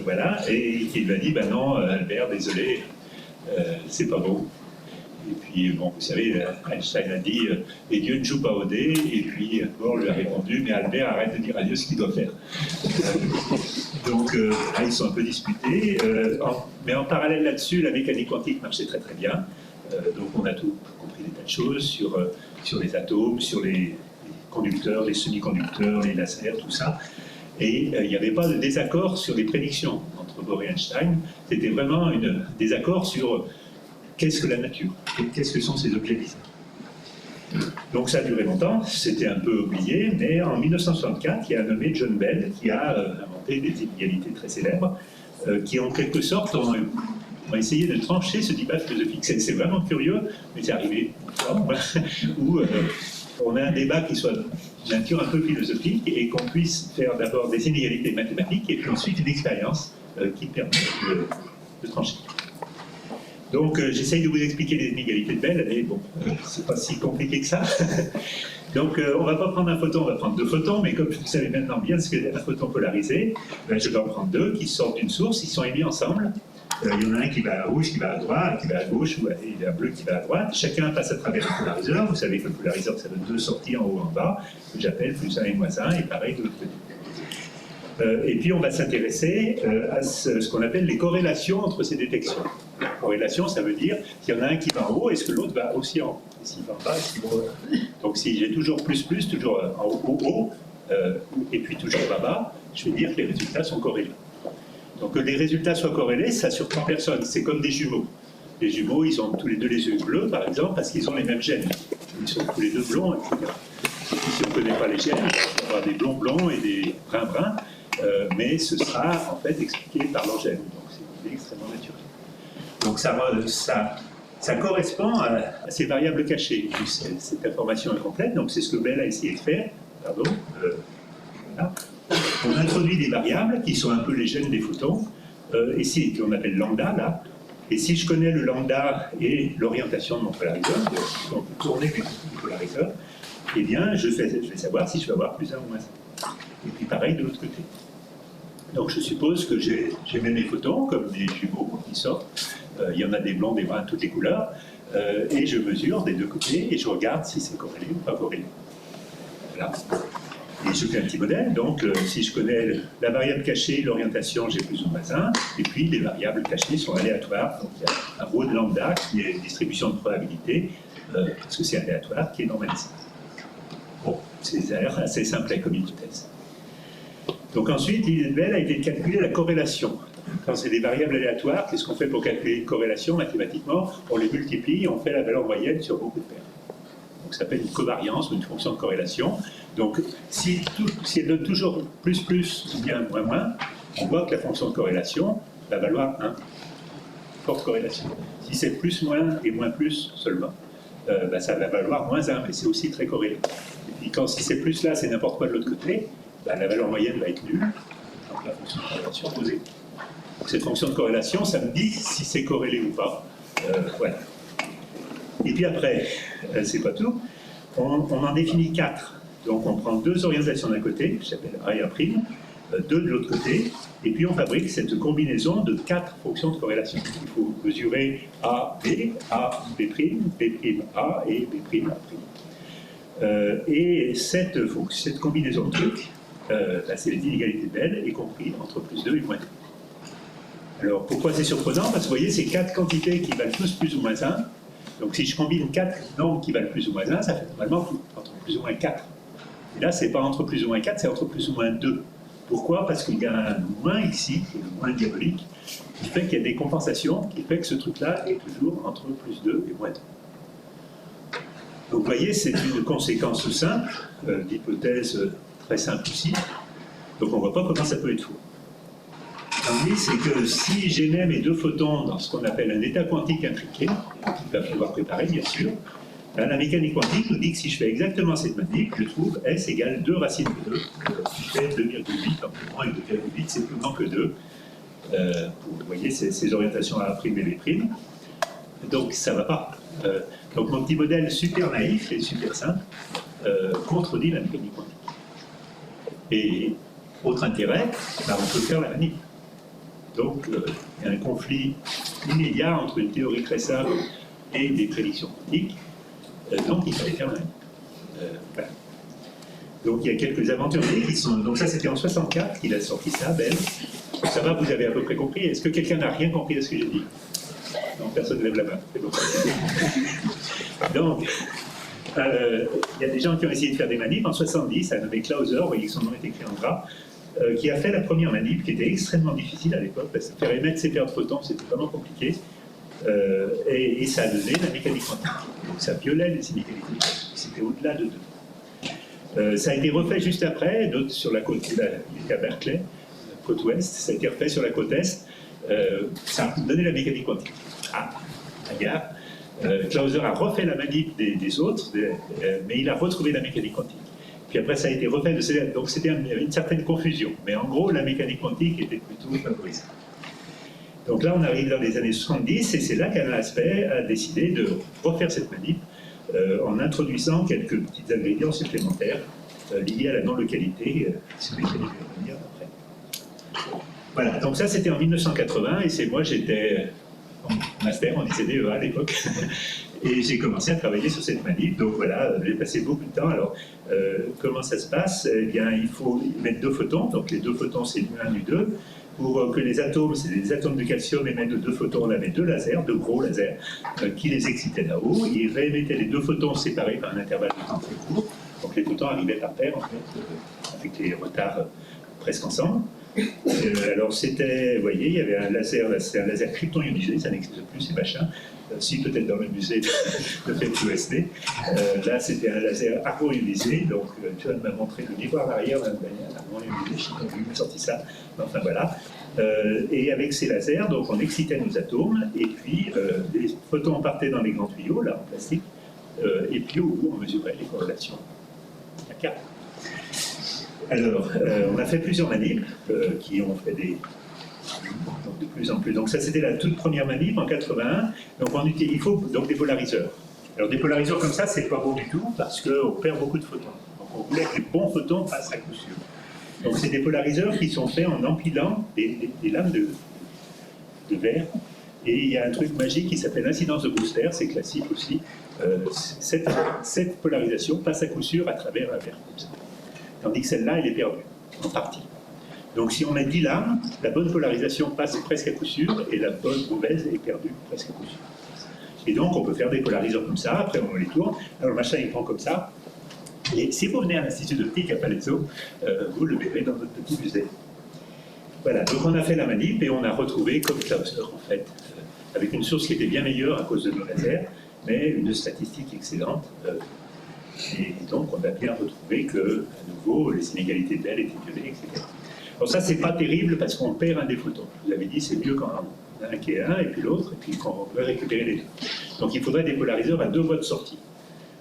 voilà, et il lui a dit, ben non, Albert, désolé, c'est pas bon. Et puis, bon, vous savez, Einstein a dit « les dieux ne jouent pas au dé », et puis Bohr lui a répondu « mais Albert, arrête de dire à Dieu ce qu'il doit faire ». Donc, là, ils sont un peu disputés, mais en parallèle là-dessus, la mécanique quantique marchait très très bien. Donc, on a tout compris des tas de choses sur les atomes, sur les conducteurs, les semi-conducteurs, les lasers, tout ça. Et il n'y avait pas de désaccord sur les prédictions entre Bohr et Einstein. C'était vraiment un désaccord sur... qu'est-ce que la nature? Qu'est-ce que sont ces objets bizarres? Donc ça a duré longtemps, c'était un peu oublié, mais en 1964, il y a un nommé John Bell qui a inventé des inégalités très célèbres, qui en quelque sorte ont essayé de trancher ce débat philosophique. C'est vraiment curieux, mais c'est arrivé une fois, où on a un débat qui soit de nature un peu philosophique et qu'on puisse faire d'abord des inégalités mathématiques et puis ensuite une expérience qui permet de trancher. Donc j'essaye de vous expliquer les inégalités de Bell, et bon, c'est pas si compliqué que ça. Donc on va pas prendre un photon, on va prendre deux photons, mais comme vous savez maintenant bien ce qu'est un photon polarisé, je vais en prendre deux qui sortent d'une source, ils sont émis ensemble. Il y en a un qui va à rouge, qui va à droite, qui va à gauche, et il y a un bleu qui va à droite. Chacun passe à travers le polariseur. Vous savez que le polariseur, ça donne deux sorties en haut et en bas, que j'appelle plus 1 et moins 1, et pareil de l'autre côté. Et puis on va s'intéresser à ce qu'on appelle les corrélations entre ces détections. Corrélation, ça veut dire qu'il y en a un qui va en haut, est-ce que l'autre va aussi en haut? S'il va en bas, est-ce qu'il va en bas? Donc si j'ai toujours plus, toujours en haut, et puis toujours bas, je vais dire que les résultats sont corrélés. Donc que les résultats soient corrélés, ça surprend personne. C'est comme des jumeaux. Les jumeaux, ils ont tous les deux les yeux bleus, par exemple, parce qu'ils ont les mêmes gènes. Ils sont tous les deux blonds, etc. Et puis, si on ne connaît pas les gènes, il va y avoir des blonds blonds et des bruns bruns, mais ce sera en fait expliqué par leur gène. Donc c'est une idée extrêmement naturelle. Donc ça correspond à ces variables cachées. Cette information est complète, donc c'est ce que Bell a essayé de faire. Pardon. Voilà. On introduit des variables qui sont un peu les gènes des photons, ici qu'on appelle lambda, là. Et si je connais le lambda et l'orientation de mon polariseur, donc tourner du polariseur, eh bien je vais savoir si je vais avoir plus 1 ou moins 1. Et puis pareil de l'autre côté. Donc je suppose que j'ai même mes photons, comme des jumeaux qui sortent. Il y en a des blancs, des bruns, toutes les couleurs. Et je mesure des deux côtés et je regarde si c'est corrélé ou pas corrélé. Voilà. Et je fais un petit modèle, donc si je connais la variable cachée, l'orientation, j'ai plus ou moins 1, et puis les variables cachées sont aléatoires, donc il y a un rho de lambda qui est une distribution de probabilité, parce que c'est aléatoire, qui est normalisé. Bon, c'est assez simple comme hypothèse. Donc ensuite, l'idée de Bell a été de calculer la corrélation. Quand c'est des variables aléatoires, qu'est-ce qu'on fait pour calculer une corrélation mathématiquement? On les multiplie et on fait la valeur moyenne sur beaucoup de paires. Donc ça s'appelle une covariance ou une fonction de corrélation. Donc si elle donne toujours plus ou bien moins, on voit que la fonction de corrélation va valoir 1. Forte corrélation. Si c'est plus moins et moins plus seulement, ça va valoir moins 1, mais c'est aussi très corrélé. Et puis si c'est plus là, c'est n'importe quoi de l'autre côté, la valeur moyenne va être nulle. Donc la fonction de corrélation posée. Donc cette fonction de corrélation, ça me dit si c'est corrélé ou pas. Voilà. Et puis après, c'est pas tout, on en définit 4. Donc on prend 2 orientations d'un côté, que j'appelle A et A', 2 de l'autre côté, et puis on fabrique cette combinaison de 4 fonctions de corrélation. Il faut mesurer A, B, B', B', A et B', A'. Et cette combinaison de trucs, c'est les inégalités de Bell, y compris entre plus 2 et moins 2. Alors pourquoi c'est surprenant? Parce que vous voyez, c'est 4 quantités qui valent tous plus ou moins 1. Donc si je combine 4 nombres qui valent plus ou moins 1, ça fait normalement entre plus ou moins 4. Et là, ce n'est pas entre plus ou moins 4, c'est entre plus ou moins 2. Pourquoi? Parce qu'il y a un moins ici, qui est le moins diabolique, qui fait qu'il y a des compensations, qui fait que ce truc-là est toujours entre plus 2 et moins 2. Donc vous voyez, c'est une conséquence simple, d'hypothèse très simple aussi. Donc on ne voit pas comment ça peut être faux. L'idée, c'est que si j'émets mes 2 photons dans ce qu'on appelle un état quantique intriqué, qui va falloir préparer bien sûr, la mécanique quantique nous dit que si je fais exactement cette manip, je trouve S égale 2 racines de 2, qui fait 2,8, en plus moins 2,8, c'est plus grand que 2. Vous voyez, ces orientations à A' et B'. Donc ça ne va pas. Donc mon petit modèle super naïf et super simple contredit la mécanique quantique. Et autre intérêt, on peut faire la manip. Donc, il y a un conflit immédiat entre une théorie très simple et des prédictions quantiques. Donc, il fallait faire la manip. Voilà. Donc, il y a quelques aventuriers qui sont... Donc, ça, c'était en 64 qu'il a sorti ça, Bell. Ça va, vous avez à peu près compris. Est-ce que quelqu'un n'a rien compris de ce que j'ai dit? Non, personne ne lève la main. C'est bon. Donc, il y a des gens qui ont essayé de faire des manips. En 70, un nommé Clauser, vous voyez que son nom est écrit en gras, qui a fait la première manip, qui était extrêmement difficile à l'époque, parce que faire émettre ces paires de photons, c'était vraiment compliqué, et ça a donné la mécanique quantique. Donc ça violait les inégalités, c'était au-delà de 2. Ça a été refait juste après, d'autres sur la côte, il était à Berkeley, côte ouest, ça a été refait sur la côte est, ça a donné la mécanique quantique. Ah, regarde, Clauser a refait la manip des autres, mais il a retrouvé la mécanique quantique. Puis après, ça a été refait de ces... Donc c'était une certaine confusion. Mais en gros, la mécanique quantique était plutôt favorisée. Donc là, on arrive dans les années 70, et c'est là qu'Alain Aspect a décidé de refaire cette manip en introduisant quelques petits ingrédients supplémentaires liés à la non-localité, sur lesquels je vais revenir après. Voilà, donc ça c'était en 1980, et c'est moi, j'étais en master, on disait DEA à l'époque, et j'ai commencé à travailler sur cette manip. Donc voilà, j'ai passé beaucoup de temps. Alors, comment ça se passe? Eh bien, il faut mettre 2 photons, donc les 2 photons c'est U1, U2. Pour que les atomes, c'est des atomes de calcium, émettent 2 photons, on avait 2 lasers, 2 gros lasers, qui les excitaient là-haut. Ils réémettaient les 2 photons séparés par un intervalle de temps très court. Donc les photons arrivaient par paire, en fait, avec les retards presque ensemble. Alors c'était, vous voyez, il y avait un laser, c'est un laser krypton-ionisé, ça n'existe plus ces machins, si peut-être dans le musée de FEMTO-ST. Là c'était un laser argon-ionisé, donc John m'a montré le miroir arrière d'un argon-ionisé, je sais pas où il m'a sorti ça, enfin voilà. Et avec ces lasers, donc on excitait nos atomes, et puis les photons partaient dans les grands tuyaux, là en plastique, et puis au bout on mesurait les corrélations. D'accord. Alors, on a fait plusieurs manips qui ont fait donc de plus en plus. Donc ça, c'était la toute première manip en 81. Donc il faut donc des polariseurs. Alors des polariseurs comme ça, c'est pas bon du tout parce qu'on perd beaucoup de photons. Donc on voulait que les bons photons passent à coup sûr. Donc c'est des polariseurs qui sont faits en empilant des lames de verre. Et il y a un truc magique qui s'appelle l'incidence de Brewster, c'est classique aussi. Cette polarisation passe à coup sûr à travers un verre comme ça. Tandis que celle-là, elle est perdue, en partie. Donc si on met 10 lames, la bonne polarisation passe presque à coup sûr, et la bonne mauvaise est perdue presque à coup sûr. Et donc on peut faire des polariseurs comme ça, après on les tourne. Alors le machin il prend comme ça, et si vous venez à l'Institut d'optique à Palazzo, vous le verrez dans notre petit musée. Voilà, donc on a fait la manip, et on a retrouvé comme Clauser, en fait, avec une source qui était bien meilleure à cause de nos lasers, mais une statistique excellente. Et donc, on a bien retrouvé que, à nouveau, les inégalités de Bell étaient violées, etc. Alors ça, c'est pas terrible parce qu'on perd un des photons. Je vous avais dit, c'est mieux quand on a un qui est un et puis l'autre, et puis quand on veut récupérer les deux. Donc il faudrait des polariseurs à 2 voies de sortie.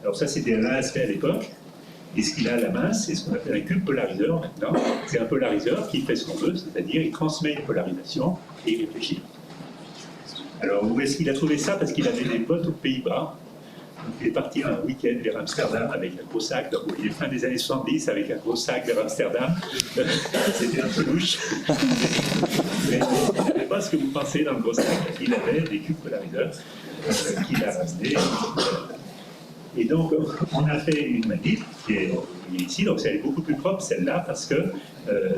Alors ça, c'était Alain Aspect à l'époque. Et ce qu'il a à la main, c'est ce qu'on appelle un cube polariseur maintenant. C'est un polariseur qui fait ce qu'on veut, c'est-à-dire il transmet une polarisation et il réfléchit. Alors, où est-ce qu'il a trouvé ça? Parce qu'il avait des potes aux Pays-Bas. Donc, il est parti un week-end vers Amsterdam avec un gros sac. Donc, il est fin des années 70 avec un gros sac vers Amsterdam. C'était un peu louche. Mais il n'avait pas ce que vous pensez dans le gros sac. Il avait des cubes polariseurs qu'il a ramenés. Et donc, on a fait une manip qui est ici. Donc, elle est beaucoup plus propre, celle-là, parce que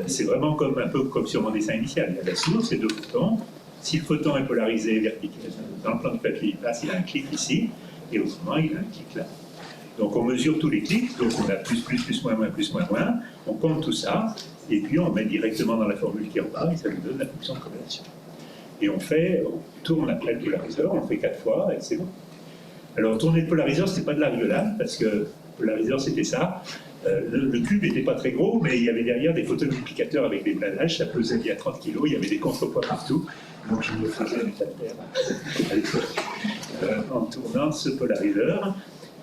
c'est vraiment un peu comme sur mon dessin initial. Il y a la source et 2 photons. Si le photon est polarisé vertical, dans le plan du papier, il passe, il a un clic ici. Et autrement, il a un clic là. Donc on mesure tous les clics, donc on a plus, moins, moins, on compte tout ça, et puis on met directement dans la formule qui est en bas, et ça nous donne la fonction de corrélation. Et on tourne après le polariseur, on le fait 4 fois, et c'est bon. Alors tourner le polariseur, c'était pas de la rigolade, parce que le polariseur c'était ça. Le cube n'était pas très gros, mais il y avait derrière des photomultiplicateurs avec des bladages, ça pesait bien 30 kg, il y avait des contrepoids partout. Donc je me faisais des tas de terre à l'époque en tournant ce polariseur.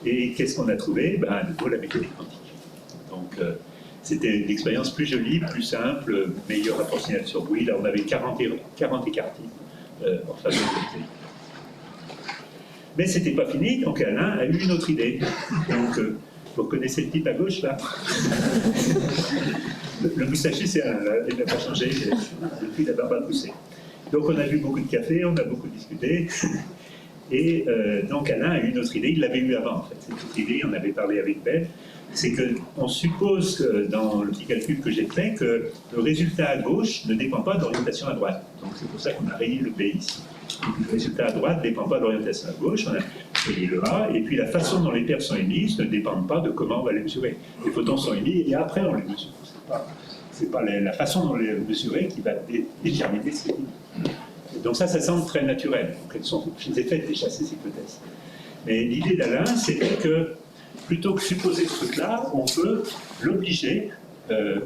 Et qu'est-ce qu'on a trouvé? À nouveau la mécanique quantique. Donc c'était une expérience plus jolie, plus simple, meilleure approximation sur bruit. Là on avait 40 écartis en faveur de la. Mais c'était pas fini, donc Alain a eu une autre idée. Donc vous connaissez le type à gauche là? Le moustachu, c'est Alain, il n'a pas changé depuis la barbe à pousser. Donc on a bu beaucoup de café, on a beaucoup discuté, et donc Alain a eu une autre idée, il l'avait eu avant en fait, cette autre idée, on avait parlé avec Ben, c'est qu'on suppose dans le petit calcul que j'ai fait que le résultat à gauche ne dépend pas de l'orientation à droite. Donc c'est pour ça qu'on a rayé le B ici. Le résultat à droite ne dépend pas de l'orientation à gauche, on a rayé le A, et puis la façon dont les paires sont émises ne dépend pas de comment on va les mesurer. Les photons sont émis et après on les mesure. C'est pas la façon dont les mesurer qui va déterminer ce qui est. Donc ça semble très naturel. Donc je les ai faites déjà ces hypothèses. Mais l'idée d'Alain, c'était que plutôt que supposer ce truc-là, on peut l'obliger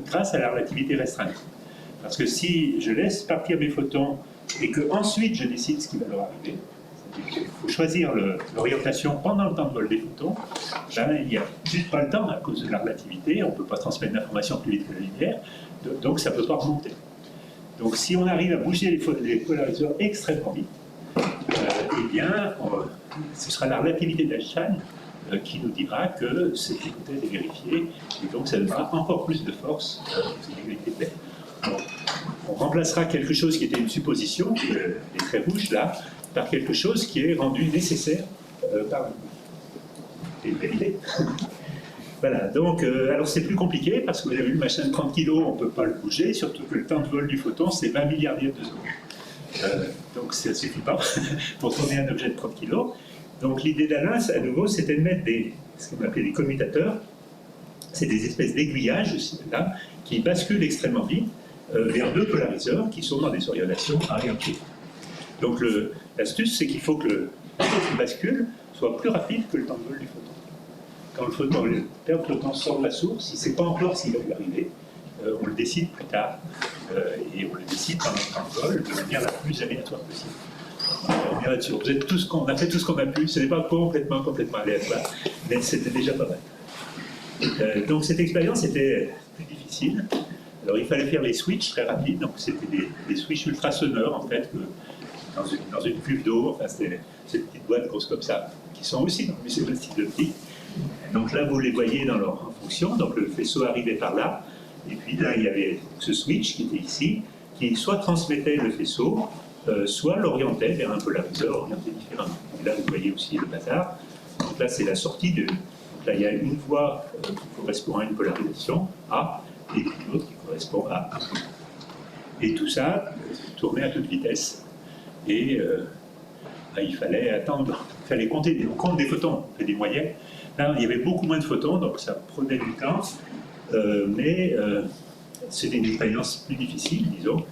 grâce à la relativité restreinte. Parce que si je laisse partir mes photons et que ensuite je décide ce qui va leur arriver, il faut choisir l'orientation pendant le temps de vol des photons, il n'y a juste pas le temps à cause de la relativité, on ne peut pas transmettre l'information plus vite que la lumière, donc ça ne peut pas remonter. Donc si on arrive à bouger les polariseurs extrêmement vite, eh bien, ce sera la relativité d'Einstein qui nous dira que cette hypothèse est vérifiée, et donc ça donnera encore plus de force aux inégalités de Bell. On remplacera quelque chose qui était une supposition, les traits rouges là, par quelque chose qui est rendu nécessaire par une vérité. Voilà, donc, alors c'est plus compliqué, parce que vous avez vu le machin de 30 kg, on ne peut pas le bouger, surtout que le temps de vol du photon, c'est 20 milliardièmes de seconde. Donc ça ne suffit pas pour tourner un objet de 30 kg. Donc l'idée d'Alain, à nouveau, c'était de mettre ce qu'on appelait des commutateurs, c'est des espèces d'aiguillages là, qui basculent extrêmement vite vers deux polariseurs qui sont dans des orientations arrière-pied. Donc l'astuce, c'est qu'il faut que le photon qui bascule soit plus rapide que le temps de vol du photon. Quand le photon, le père flottant sort de la source, il ne sait pas encore s'il va lui arriver, on le décide plus tard, et on le décide pendant le temps de vol de manière la plus aléatoire possible. On est là-dessus. On a fait tout ce qu'on a pu, ce n'est pas complètement aléatoire, mais c'était déjà pas mal. Donc cette expérience était plus difficile. Alors il fallait faire les switches très rapides, donc c'était des switches ultrasonores en fait, dans une cuve d'eau, enfin c'était ces petites boîtes grosses comme ça, qui sont aussi dans le musée plastique d'optique. Donc là vous les voyez en fonction, donc le faisceau arrivait par là, et puis là il y avait ce switch qui était ici, qui soit transmettait le faisceau, soit l'orientait vers un polariseur orienté différemment. Et là vous voyez aussi le bazar, donc là c'est la sortie de... Donc là il y a une voie qui correspond à une polarisation A, et puis l'autre qui correspond à A. Et tout ça tournait à toute vitesse. Et il fallait attendre, il fallait compter on compte des photons, on fait des moyennes. Là, il y avait beaucoup moins de photons, donc ça prenait du temps, mais c'était une expérience plus difficile, disons.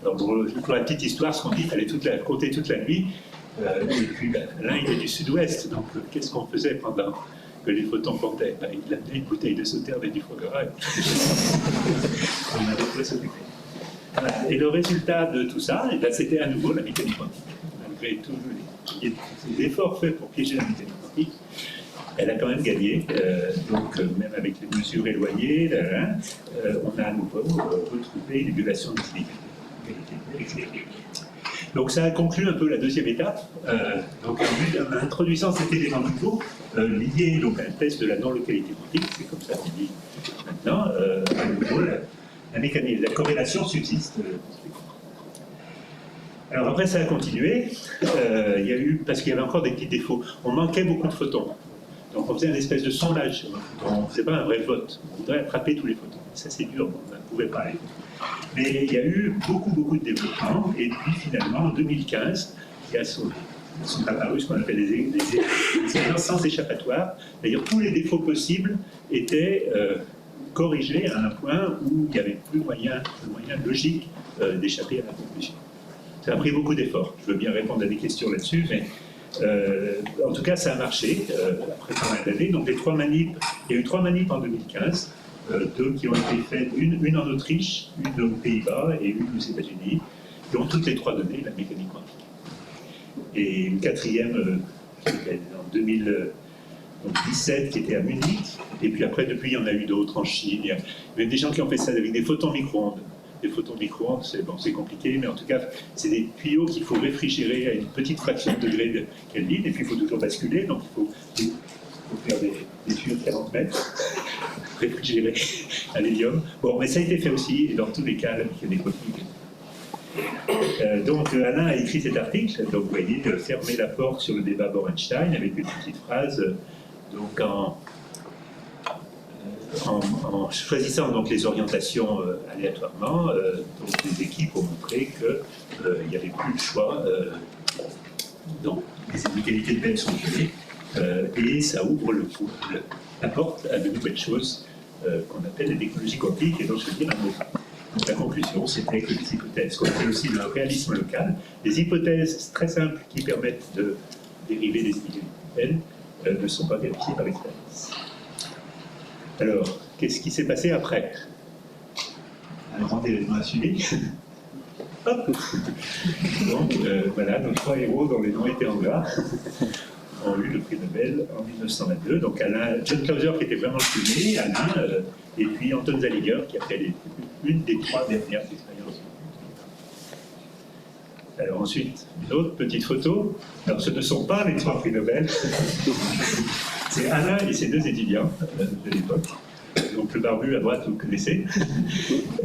Alors, pour la petite histoire, ce qu'on dit, il fallait compter toute la nuit, et puis l'un il est du sud-ouest, donc qu'est-ce qu'on faisait pendant que les photons comptaient? Il amenait une bouteille de sauterne et du foie gras, et on avait tout s'occuper. Voilà. Et le résultat de tout ça, c'était à nouveau la mécanique quantique. Malgré tous les efforts faits pour piéger la mécanique quantique, elle a quand même gagné. Donc, même avec les mesures éloignées, on a à nouveau retrouvé une violation de l'équilibre. Donc, ça a conclu un peu la deuxième étape. Donc, en introduisant cet élément nouveau, lié donc, à un test de la non-localité quantique, c'est comme ça qu'on dit maintenant, à nouveau, la mécanique, la corrélation subsiste. Alors après, ça a continué. Il y a eu, parce qu'il y avait encore des petits défauts, on manquait beaucoup de photons. Donc on faisait une espèce de sondage sur un photon. On ne faisait pas un vrai vote. On voudrait attraper tous les photons. Ça, c'est dur, on ne pouvait pas aller. Mais il y a eu beaucoup de développement. Et puis finalement, en 2015, il y a sont apparus ce qu'on appelle des expériences sans échappatoire. D'ailleurs, tous les défauts possibles étaient corrigés à un point où il n'y avait plus de moyen logique d'échapper à la conclusion. Ça a pris beaucoup d'efforts. Je veux bien répondre à des questions là-dessus, mais en tout cas, ça a marché après pas mal d'années. Donc, il y a eu 3 manips en 2015, 2 qui ont été faites, une en Autriche, une aux Pays-Bas et une aux États-Unis, qui ont toutes les 3 donné la mécanique quantique. Et une 4e en 2017 qui était à Munich, et puis après, depuis, il y en a eu d'autres en Chine. Il y a même des gens qui ont fait ça avec des photons micro-ondes. Les photons micro-ondes, c'est compliqué, mais en tout cas, c'est des tuyaux qu'il faut réfrigérer à une petite fraction de degré de Kelvin, et puis il faut toujours basculer, donc il faut faire des tuyaux de 40 mètres, réfrigérer à l'hélium. Bon, mais ça a été fait aussi, et dans tous les cas, la mécanique quantique. Donc Alain a écrit cet article, donc vous voyez, fermer la porte sur le débat Bohr-Einstein, avec une petite phrase, donc en choisissant donc les orientations aléatoirement, donc les équipes ont montré qu'il n'y avait plus le choix. Donc les inégalités de Bell sont violées et ça ouvre la porte à de nouvelles choses qu'on appelle les technologies quantiques, et donc je veux dire un mot. Donc la conclusion, c'était que les hypothèses, qu'on appelle aussi le réalisme local, les hypothèses très simples qui permettent de dériver des inégalités de Bell ne sont pas vérifiées par l'expérience. Alors, qu'est-ce qui s'est passé après? Un grand événement a suivi. Hop. Donc, voilà, nos 3 héros dont les noms étaient en gras ont eu le prix Nobel en 1922. Donc, Alain, John Clauser qui était vraiment le premier, Alain, et puis Anton Zaliger qui a fait une des 3 dernières expériences. Alors ensuite, une autre petite photo. Alors ce ne sont pas les 3 prix Nobel. C'est Alain et ses 2 étudiants de l'époque. Donc le barbu à droite, vous connaissez.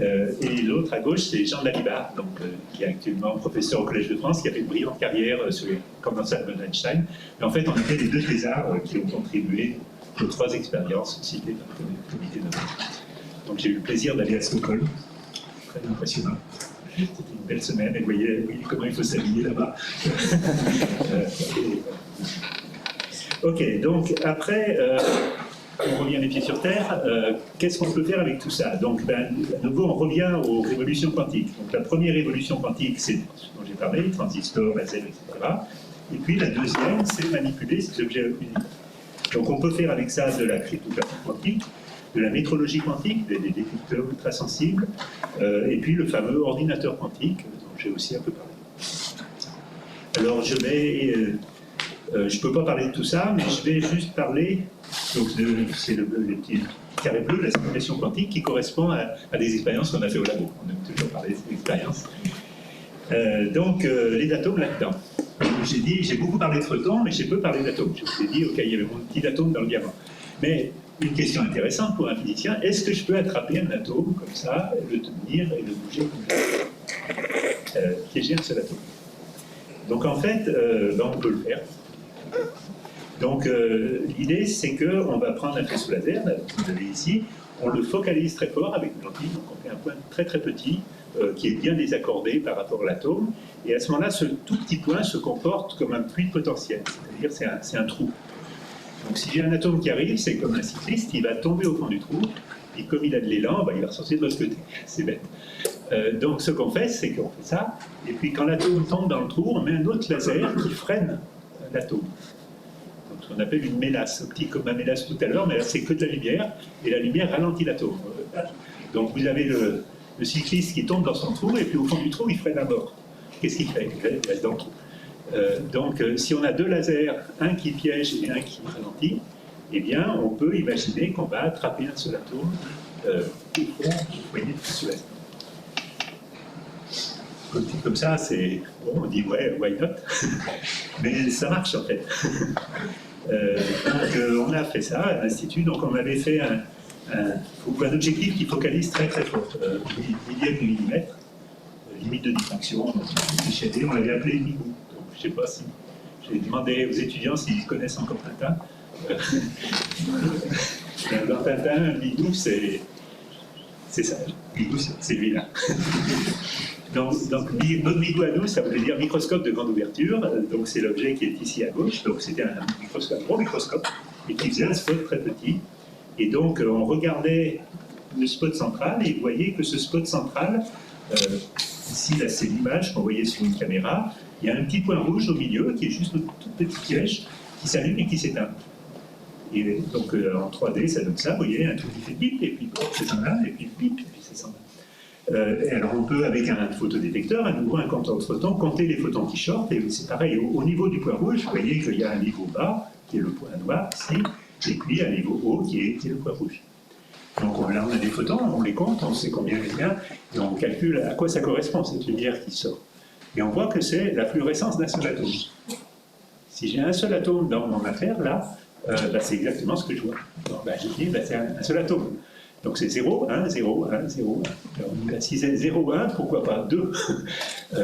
Et l'autre à gauche, c'est Jean Dalibard, donc, qui est actuellement professeur au Collège de France, qui a fait une brillante carrière sur les condensats de Einstein. Mais en fait, on était les 2 thésards qui ont contribué aux 3 expériences citées dans le comité Nobel. Donc j'ai eu le plaisir d'aller à Stockholm. Très impressionnant. C'était une belle semaine, et vous voyez comment il faut s'habiller là-bas. Ok, donc après, on revient les pieds sur terre. Qu'est-ce qu'on peut faire avec tout ça? Donc, à nouveau, on revient aux révolutions quantiques. Donc, la première révolution quantique, c'est ce dont j'ai parlé, les transistors, lasers, etc. Et puis, la deuxième, c'est manipuler ces objets uniques. Donc, on peut faire avec ça de la cryptographie quantique, de la métrologie quantique, des détecteurs ultrasensibles, et puis le fameux ordinateur quantique, dont j'ai aussi un peu parlé. Alors, je ne peux pas parler de tout ça, mais je vais juste parler. Donc, c'est le petit carré bleu, la simulation quantique, qui correspond à des expériences qu'on a fait au labo. On aime toujours parler de ces expériences. Les atomes là-dedans. J'ai beaucoup parlé de photons, mais j'ai peu parlé d'atomes. Je vous ai dit, ok, il y avait mon petit atome dans le diamant. Mais une question intéressante pour un physicien, est-ce que je peux attraper un atome comme ça, le tenir et le bouger comme ça, piéger un seul atome? Donc en fait, on peut le faire. Donc l'idée, c'est qu'on va prendre un faisceau laser, que vous avez ici, on le focalise très fort avec une lentille, donc on fait un point très très petit, qui est bien désaccordé par rapport à l'atome, et à ce moment-là, ce tout petit point se comporte comme un puits de potentiel, c'est-à-dire c'est un trou. Donc si j'ai un atome qui arrive, c'est comme un cycliste, il va tomber au fond du trou, et comme il a de l'élan, il va ressortir de l'autre côté. C'est bête. Donc ce qu'on fait, c'est qu'on fait ça, et puis quand l'atome tombe dans le trou, on met un autre laser qui freine l'atome. Donc ce qu'on appelle une mélasse optique, comme ma mélasse tout à l'heure, mais là c'est que de la lumière, et la lumière ralentit l'atome. Donc vous avez le cycliste qui tombe dans son trou, et puis au fond du trou, il freine à mort. Qu'est-ce qu'il fait? Il reste dans le trou. Si on a 2 lasers, un qui piège et un qui ralentit, eh bien, on peut imaginer qu'on va attraper un seul atome au fond du foyer de faisceau laser. Comme ça, c'est bon, on dit ouais, why not? Mais ça marche en fait. On a fait ça à l'Institut, donc on avait fait un objectif qui focalise très très fort, millième de millimètre, limite de diffraction, on l'avait appelé Migou. Je ne sais pas si j'ai demandé aux étudiants s'ils connaissent encore Tintin. Dans Tintin, Migou, c'est ça. Migou, c'est lui-là. Donc notre Migou à nous, ça voulait dire microscope de grande ouverture. Donc c'est l'objet qui est ici à gauche. Donc c'était un gros microscope, et qui faisait un spot très petit. Et donc on regardait le spot central, et vous voyez que ce spot central, ici là c'est l'image qu'on voyait sur une caméra. Il y a un petit point rouge au milieu qui est juste un tout petit piège qui s'allume et qui s'éteint. Et donc en 3D, ça donne ça, vous voyez, un truc qui fait pip, et puis c'est s'en va, et puis pip, et puis c'est s'en va. Et alors on peut, avec un photodétecteur, à nouveau un compteur de photons, compter les photons qui sortent, et c'est pareil, au niveau du point rouge, vous voyez qu'il y a un niveau bas, qui est le point noir ici, et puis un niveau haut qui est le point rouge. Donc là on a des photons, on les compte, on sait combien il y a, et on calcule à quoi ça correspond, cette lumière qui sort. Et on voit que c'est la fluorescence d'un seul atome. Si j'ai un seul atome dans mon affaire, là, c'est exactement ce que je vois. J'ai dit, c'est un seul atome. Donc c'est 0, 1, 0, 1, 0, 1. Alors, si c'est 0, 1, pourquoi pas 2?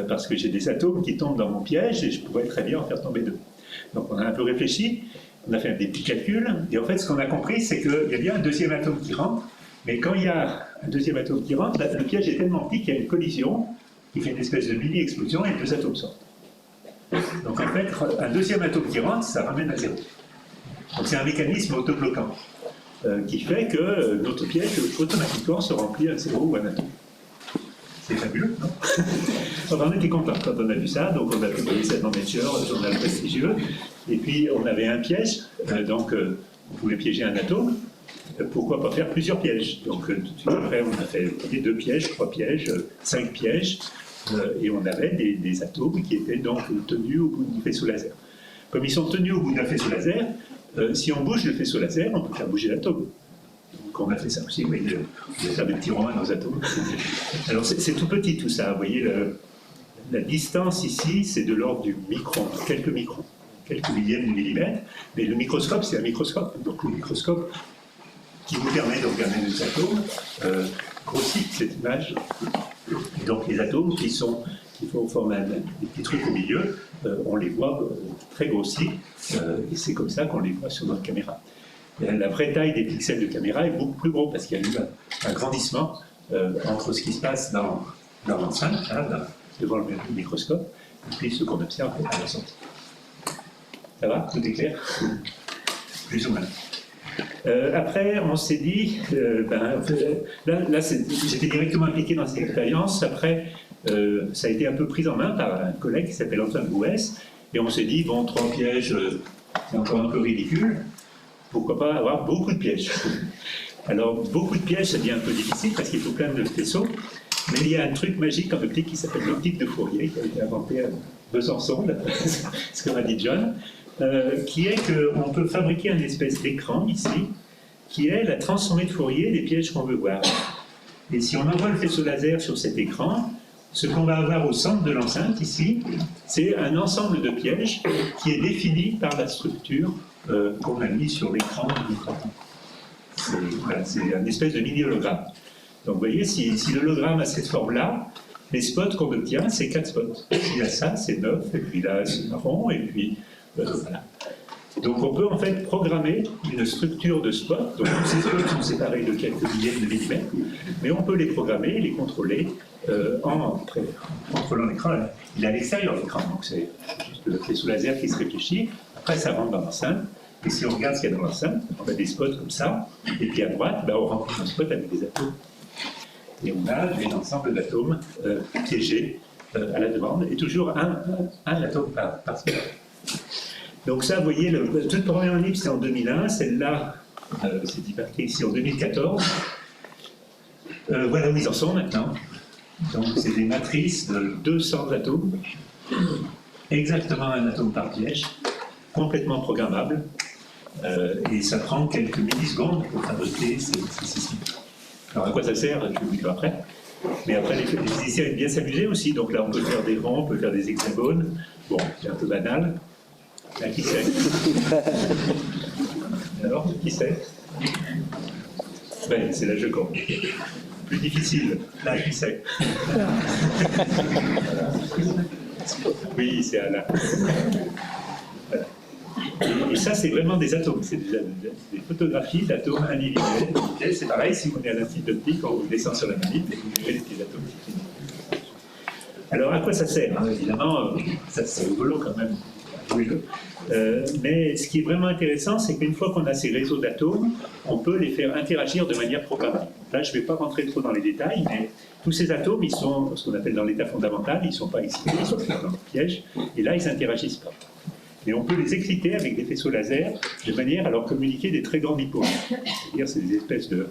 Parce que j'ai des atomes qui tombent dans mon piège et je pourrais très bien en faire tomber 2. Donc on a un peu réfléchi, on a fait des petits calculs, et en fait ce qu'on a compris, c'est qu'il y a bien un deuxième atome qui rentre, mais quand il y a un deuxième atome qui rentre, le piège est tellement petit qu'il y a une collision, qui fait une espèce de mini-explosion et 2 atomes sortent. Donc en fait, un deuxième atome qui rentre, ça ramène à 0. Donc c'est un mécanisme autobloquant qui fait que notre piège automatiquement se remplit à 0 ou un atome. C'est fabuleux, non? On était contents quand on a vu ça, donc on a publié ça dans Nature, le journal prestigieux, et puis on avait un piège, on pouvait piéger un atome. Pourquoi pas faire plusieurs pièges? Donc tout de suite après, on a fait 2 pièges, 3 pièges, 5 pièges, et on avait des atomes qui étaient donc tenus au bout du faisceau laser. Comme ils sont tenus au bout d'un faisceau laser, si on bouge le faisceau laser, on peut faire bouger l'atome. Donc on a fait ça aussi, vous voyez, on a fait des petits ronds à nos atomes. Alors c'est tout petit tout ça, vous voyez, la la distance ici, c'est de l'ordre du micron, quelques microns, quelques millièmes de millimètre. Mais le microscope, c'est un microscope. Donc le microscope qui vous permet de regarder les atomes grossit cette image. Et donc les atomes qui forment des petits trucs au milieu, on les voit très grossis, et c'est comme ça qu'on les voit sur notre caméra. La vraie taille des pixels de caméra est beaucoup plus gros parce qu'il y a eu un grandissement entre ce qui se passe dans l'enceinte, devant le microscope, et puis ce qu'on observe à la sortie. Ça va? Tout est clair? Plus ou moins. Après, on s'est dit, là j'étais directement impliqué dans cette expérience. Après, ça a été un peu pris en main par un collègue qui s'appelle Antoine Bouès, et on s'est dit, bon, 3 pièges, c'est encore un peu ridicule, pourquoi pas avoir beaucoup de pièges? Alors, beaucoup de pièges, ça devient un peu difficile parce qu'il faut plein de faisceaux, mais il y a un truc magique en optique qui s'appelle l'optique de Fourier, qui a été inventé à Besançon, d'après ce que m'a dit John, qui est qu'on peut fabriquer une espèce d'écran ici, qui est la transformée de Fourier des pièges qu'on veut voir. Et si on envoie le faisceau laser sur cet écran, ce qu'on va avoir au centre de l'enceinte ici, c'est un ensemble de pièges qui est défini par la structure qu'on a mis sur l'écran du micro. C'est une espèce de mini-hologramme. Donc vous voyez, si l'hologramme a cette forme-là, les spots qu'on obtient, c'est 4 spots. Il y a ça, c'est 9, et puis là, c'est marron, et puis voilà. Donc on peut en fait programmer une structure de spots. Donc ces spots sont séparés de quelques millièmes de millimètres, mais on peut les programmer, les contrôler en contrôlant l'écran. Il est à l'extérieur de l'écran, donc c'est juste le faisceau laser qui se réfléchit. Après, ça rentre dans l'enceinte. Et si on regarde ce qu'il y a dans l'enceinte, on a des spots comme ça. Et puis à droite, on remplit un spot avec des atomes. Et on a un ensemble d'atomes piégés à la demande, et toujours un atome par spot. Donc ça, vous voyez, toute première année, c'est en 2001, celle-là, c'est marqué ici en 2014. Voilà où ils en sont maintenant. Donc c'est des matrices de 200 atomes, exactement un atome par piège, complètement programmable, et ça prend quelques millisecondes pour fabriquer ces systèmes. Alors à quoi ça sert? Je vais vous dire après. Mais après, les physiciens aiment bien s'amuser aussi, donc là on peut faire des ronds, on peut faire des hexagones. Bon, c'est un peu banal. Là, qui sait? Alors, qui sait? Ben, c'est la Joconde. Plus difficile. Là, qui sait? Oui, c'est Alain. Voilà. Et ça, c'est vraiment des atomes. C'est des photographies d'atomes individuels. C'est pareil, si on est à l'Institut d'optique, on descend sur la manip et vous verrez les petits atomes qui finissent. Alors, à quoi ça sert? Évidemment, c'est rigolo quand même. Mais ce qui est vraiment intéressant, c'est qu'une fois qu'on a ces réseaux d'atomes, on peut les faire interagir de manière programmée. Là, je ne vais pas rentrer trop dans les détails, mais tous ces atomes, ils sont ce qu'on appelle dans l'état fondamental, ils ne sont pas excités, ils sont dans le piège, et là, ils n'interagissent pas. Mais on peut les exciter avec des faisceaux laser de manière à leur communiquer des très grands dipôles. C'est-à-dire, c'est des espèces de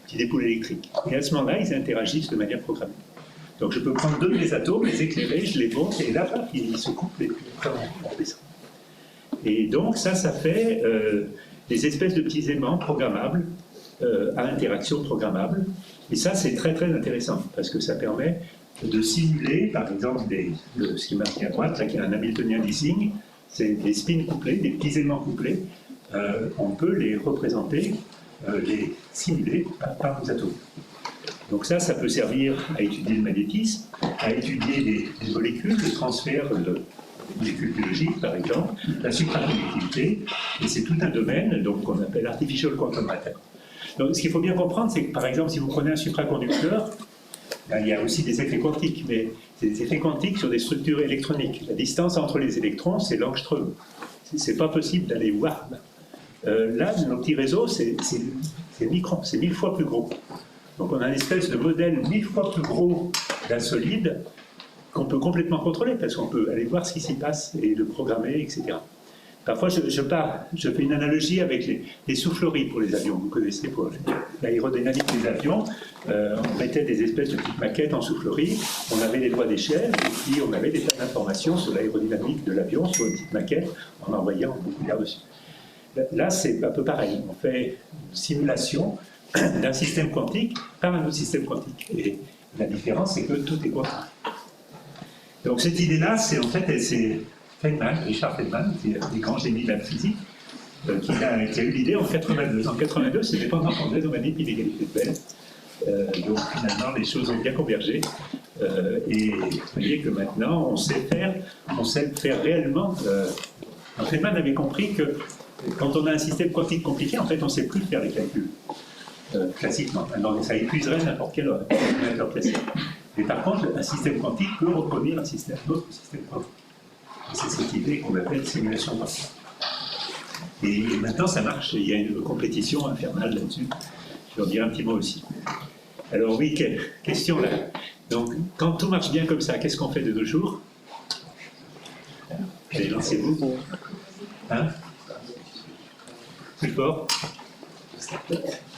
petits dipôles électriques. Et à ce moment-là, ils interagissent de manière programmée. Donc je peux prendre 2 de mes atomes, les éclairer, je les monte, et là, ils se coupent, et puis on descend. Et donc ça fait des espèces de petits aimants programmables, à interaction programmable. Et ça, c'est très très intéressant, parce que ça permet de simuler, par exemple, ce qui est marqué à droite, là, qui est un Hamiltonien leasing, c'est des spins couplés, des petits aimants couplés. On peut les représenter, les simuler par nos atomes. Donc ça peut servir à étudier le magnétisme, à étudier des molécules, le transfert de molécules biologiques, par exemple, la supraconductivité, et c'est tout un domaine qu'on appelle artificial quantum matter. Donc ce qu'il faut bien comprendre, c'est que par exemple, si vous prenez un supraconducteur, il y a aussi des effets quantiques, mais c'est des effets quantiques sur des structures électroniques. La distance entre les électrons, c'est l'angstrom. C'est pas possible d'aller voir. Là, nos petits réseaux, c'est micron, c'est 1000 fois plus gros. Donc on a une espèce de modèle 1000 fois plus gros d'un solide qu'on peut complètement contrôler, parce qu'on peut aller voir ce qui s'y passe et le programmer, etc. Parfois, je fais une analogie avec les souffleries pour les avions. Vous connaissez, pour l'aérodynamique des avions, on mettait des espèces de petites maquettes en soufflerie, on avait des doigts d'échelle, et puis on avait des tas d'informations sur l'aérodynamique de l'avion, sur une petite maquette, en envoyant beaucoup d'air dessus. Là, c'est un peu pareil. On fait une simulation d'un système quantique par un autre système quantique. Et la différence, c'est que tout est quantique. Donc cette idée-là, c'est en fait, c'est Feynman, Richard Feynman, qui est un des grands génies de la physique, qui a eu l'idée en 82. En 82, c'était pendant qu'on faisait nos manips d'inégalité de Bell. Donc finalement, les choses ont bien convergé. Et vous voyez que maintenant, on sait faire réellement. Feynman avait compris que quand on a un système quantique compliqué, en fait, on ne sait plus faire les calculs classiquement. Alors, ça épuiserait n'importe quel ordinateur classique. Mais par contre, un système quantique peut reproduire un autre système quantique. C'est cette idée qu'on appelle simulation quantique. Et maintenant, ça marche. Il y a une compétition infernale là-dessus. Je vais en dire un petit mot aussi. Alors oui, question là. Donc, quand tout marche bien comme ça, qu'est-ce qu'on fait de nos jours? Allez, lancez-vous. Hein? Plus fort?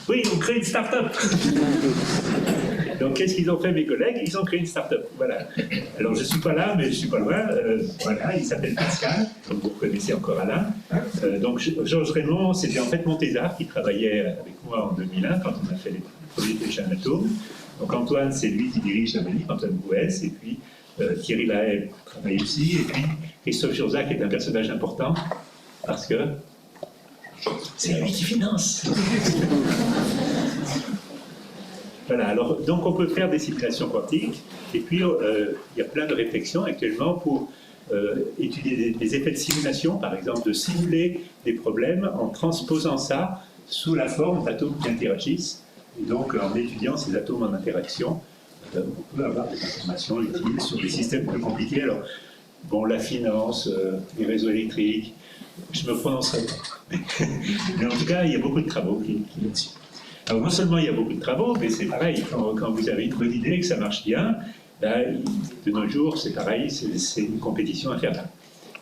Oui, on crée une start-up. Donc, qu'est-ce qu'ils ont fait, mes collègues? Ils ont créé une start-up. Voilà. Alors, je ne suis pas là, mais je suis pas loin. Voilà, il s'appelle Pascal, comme vous connaissez encore Alain. Donc, Georges Raymond, c'était en fait Montésar qui travaillait avec moi en 2001 quand on a fait les premiers déchets Atome. Donc, Antoine, c'est lui qui dirige la manip, Antoine Bouès, et puis Thierry Lahaye travaille aussi, et puis Christophe Jurzac est un personnage important parce que c'est lui qui finance. Voilà, alors, donc on peut faire des simulations quantiques, et puis il y a plein de réflexions actuellement pour étudier des effets de simulation, par exemple de simuler des problèmes en transposant ça sous la forme d'atomes qui interagissent, et donc en étudiant ces atomes en interaction, on peut avoir des informations utiles sur des systèmes plus compliqués. Alors, bon, la finance, les réseaux électriques, je me prononcerai pas. Mais en tout cas, il y a beaucoup de travaux qui là-dessus. Alors non seulement il y a beaucoup de travaux, mais c'est pareil, quand vous avez une bonne idée et que ça marche bien, là, de nos jours, c'est pareil, c'est une compétition infernale.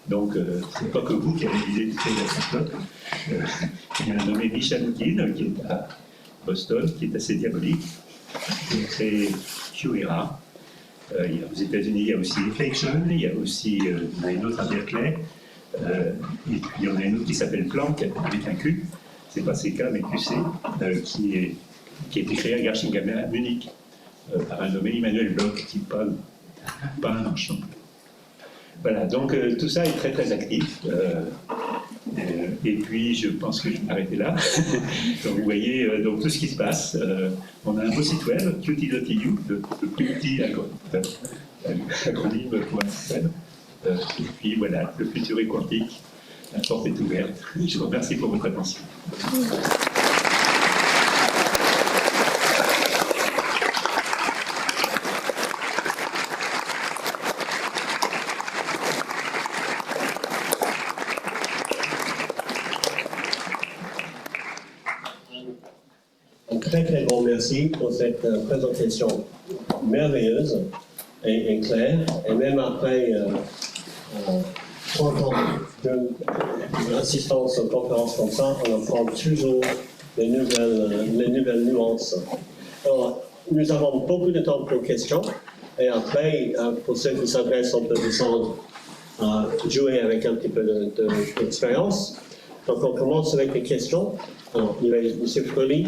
Donc, c'est pas que vous qui avez l'idée de créer la start-up. Il y a un nommé Michel Houdin, qui est à Boston, qui est assez diabolique, qui a créé QERA. Aux États-Unis, il y a aussi Inflation, il y a aussi il y en a une autre à Berkeley, et puis il y en a une autre qui s'appelle Planck, avec un Q. C'est pas CK mais QC, qui a été créé à Garching à Munich par un nommé Emmanuel Bloch, qui n'est pas un enchant. Voilà, donc tout ça est très très actif. Et puis je pense que je vais m'arrêter là. Donc vous voyez donc, tout ce qui se passe. On a un beau site web, qt.eu, le plus petit acronyme pour un site web. Et puis voilà, le futur est quantique. La porte est ouverte. Je vous remercie pour votre attention. Un très très grand merci pour cette présentation merveilleuse et claire. Et même après 30 ans d'assistance aux conférences comme ça, on apprend toujours les nouvelles nuances. Alors, nous avons beaucoup de temps pour questions. Et après, pour ceux qui s'adressent, on peut descendre à jouer avec un petit peu d'expérience. Donc, on commence avec les questions. Alors, il y a M. Frely.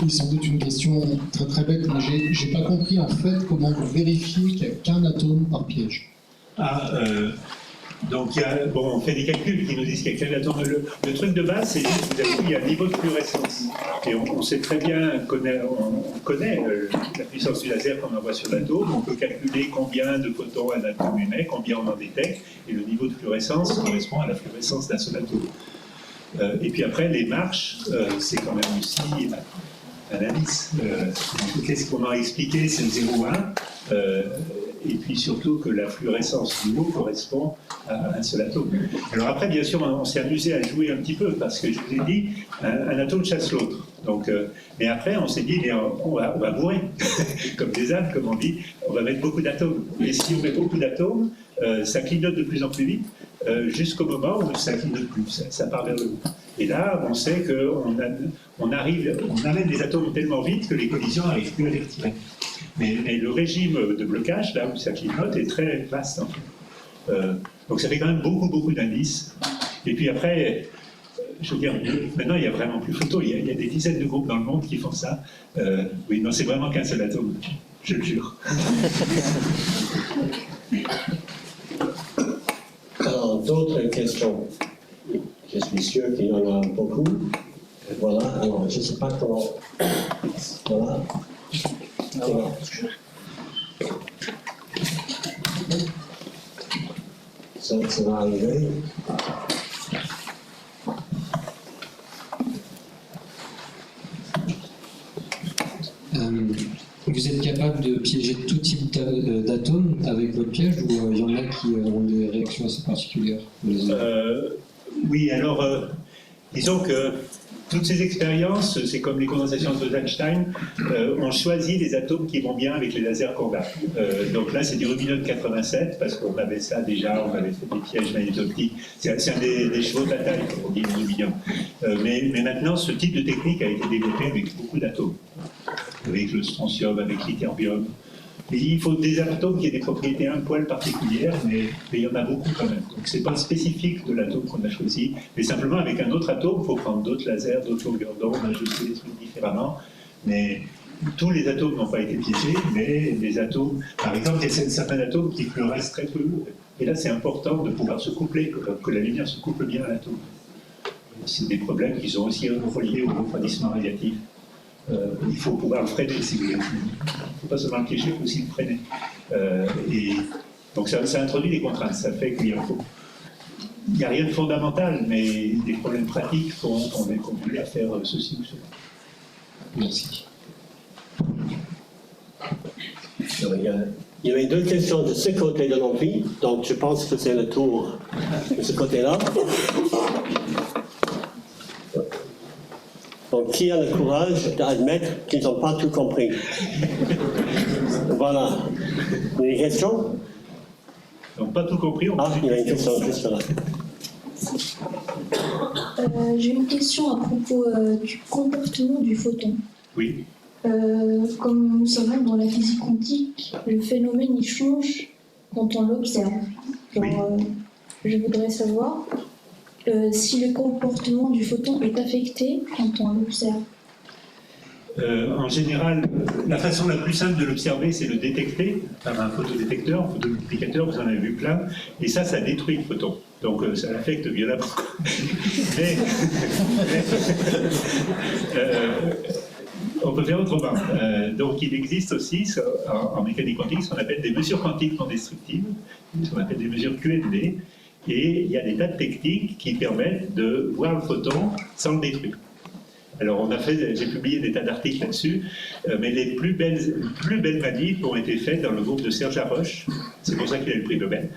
Oui, sans doute une question très très bête, mais j'ai pas compris en fait comment vous vérifiez qu'il n'y a qu'un atome par piège. Donc, on fait des calculs qui nous disent qu'il y a quel atome. Le truc de base, c'est juste, vous avez vu, il y a un niveau de fluorescence. Et on sait très bien, on connaît la puissance du laser qu'on envoie sur l'atome. On peut calculer combien de photons un atome émet, combien on en détecte. Et le niveau de fluorescence correspond à la fluorescence d'un seul atome. Et puis après, les marches, c'est quand même aussi un indice. Qu'est-ce qu'on a expliqué? C'est le 0,1. Et puis surtout que la fluorescence du haut correspond à un seul atome. Alors après, bien sûr, on s'est amusé à jouer un petit peu, parce que je vous ai dit, un atome chasse l'autre. Donc, mais après, on s'est dit, on va bourrer, comme des ânes, comme on dit, on va mettre beaucoup d'atomes. Et si on met beaucoup d'atomes, ça clignote de plus en plus vite, jusqu'au moment où ça clignote plus, ça part vers le haut. Et là, on sait qu'on amène les atomes tellement vite que les collisions n'arrivent plus à les retirer. Mais le régime de blocage, là où ça clignote, est très vaste. En fait. Donc ça fait quand même beaucoup d'indices. Et puis après, je veux dire, maintenant, il n'y a vraiment plus photo. Il y a des dizaines de groupes dans le monde qui font ça. Oui, non, c'est vraiment qu'un seul atome, je le jure. Alors, d'autres questions? Je suis sûr qu'il y en a beaucoup. Voilà, alors je ne sais pas comment. Voilà. Voilà. Ça va arriver. Vous êtes capable de piéger tout type d'atomes avec votre piège ou il y en a qui ont des réactions assez particulières? Oui, alors, disons que toutes ces expériences, c'est comme les condensations de Einstein, on choisit les atomes qui vont bien avec les lasers qu'on a. Donc là, c'est du rubidium 87, parce qu'on avait ça déjà, on avait fait des pièges magnéto-optiques. C'est un des chevaux de bataille, comme on dit, le rubidium. Mais maintenant, ce type de technique a été développé avec beaucoup d'atomes. Avec le strontium, avec l'ytterbium. Et il faut des atomes qui aient des propriétés un poil particulières, mais il y en a beaucoup quand même. Donc c'est pas spécifique de l'atome qu'on a choisi, mais simplement avec un autre atome, il faut prendre d'autres lasers, d'autres longueurs d'onde, ajuster des trucs différemment. Mais tous les atomes n'ont pas été piégés, mais les atomes, par exemple, il y a certains atomes qui fluorescent très peu. Et là, c'est important de pouvoir se coupler, que la lumière se couple bien à l'atome. C'est des problèmes qui sont aussi reliés au refroidissement radiatif. Il faut pouvoir le freiner, si vous voulez. Il ne faut pas seulement le piéger, il faut aussi le freiner. Et donc ça introduit des contraintes. Ça fait qu'il n'y a rien de fondamental, mais des problèmes pratiques font qu'on est conduit à faire ceci ou cela. Merci. Il y avait deux questions de ce côté de l'ampli, donc je pense que c'est le tour de ce côté-là. Donc, qui a le courage d'admettre qu'ils n'ont pas tout compris? Voilà. Une question? Donc, pas tout compris. Il y a une question juste là. J'ai une question à propos du comportement du photon. Oui. Comme nous savons dans la physique quantique, le phénomène il change quand on l'observe. Oui. Je voudrais savoir si le comportement du photon est affecté quand on l'observe. En général, la façon la plus simple de l'observer, c'est le détecter par un photodétecteur, un photomultiplicateur, vous en avez vu plein, et ça détruit le photon. Donc ça l'affecte violemment. On peut faire autrement. Donc il existe aussi en mécanique quantique ce qu'on appelle des mesures quantiques non destructives, ce qu'on appelle des mesures QND, et il y a des tas de techniques qui permettent de voir le photon sans le détruire. Alors j'ai publié des tas d'articles là-dessus, mais les plus belles manipes ont été faites dans le groupe de Serge Haroche, c'est pour ça qu'il a le prix Nobel.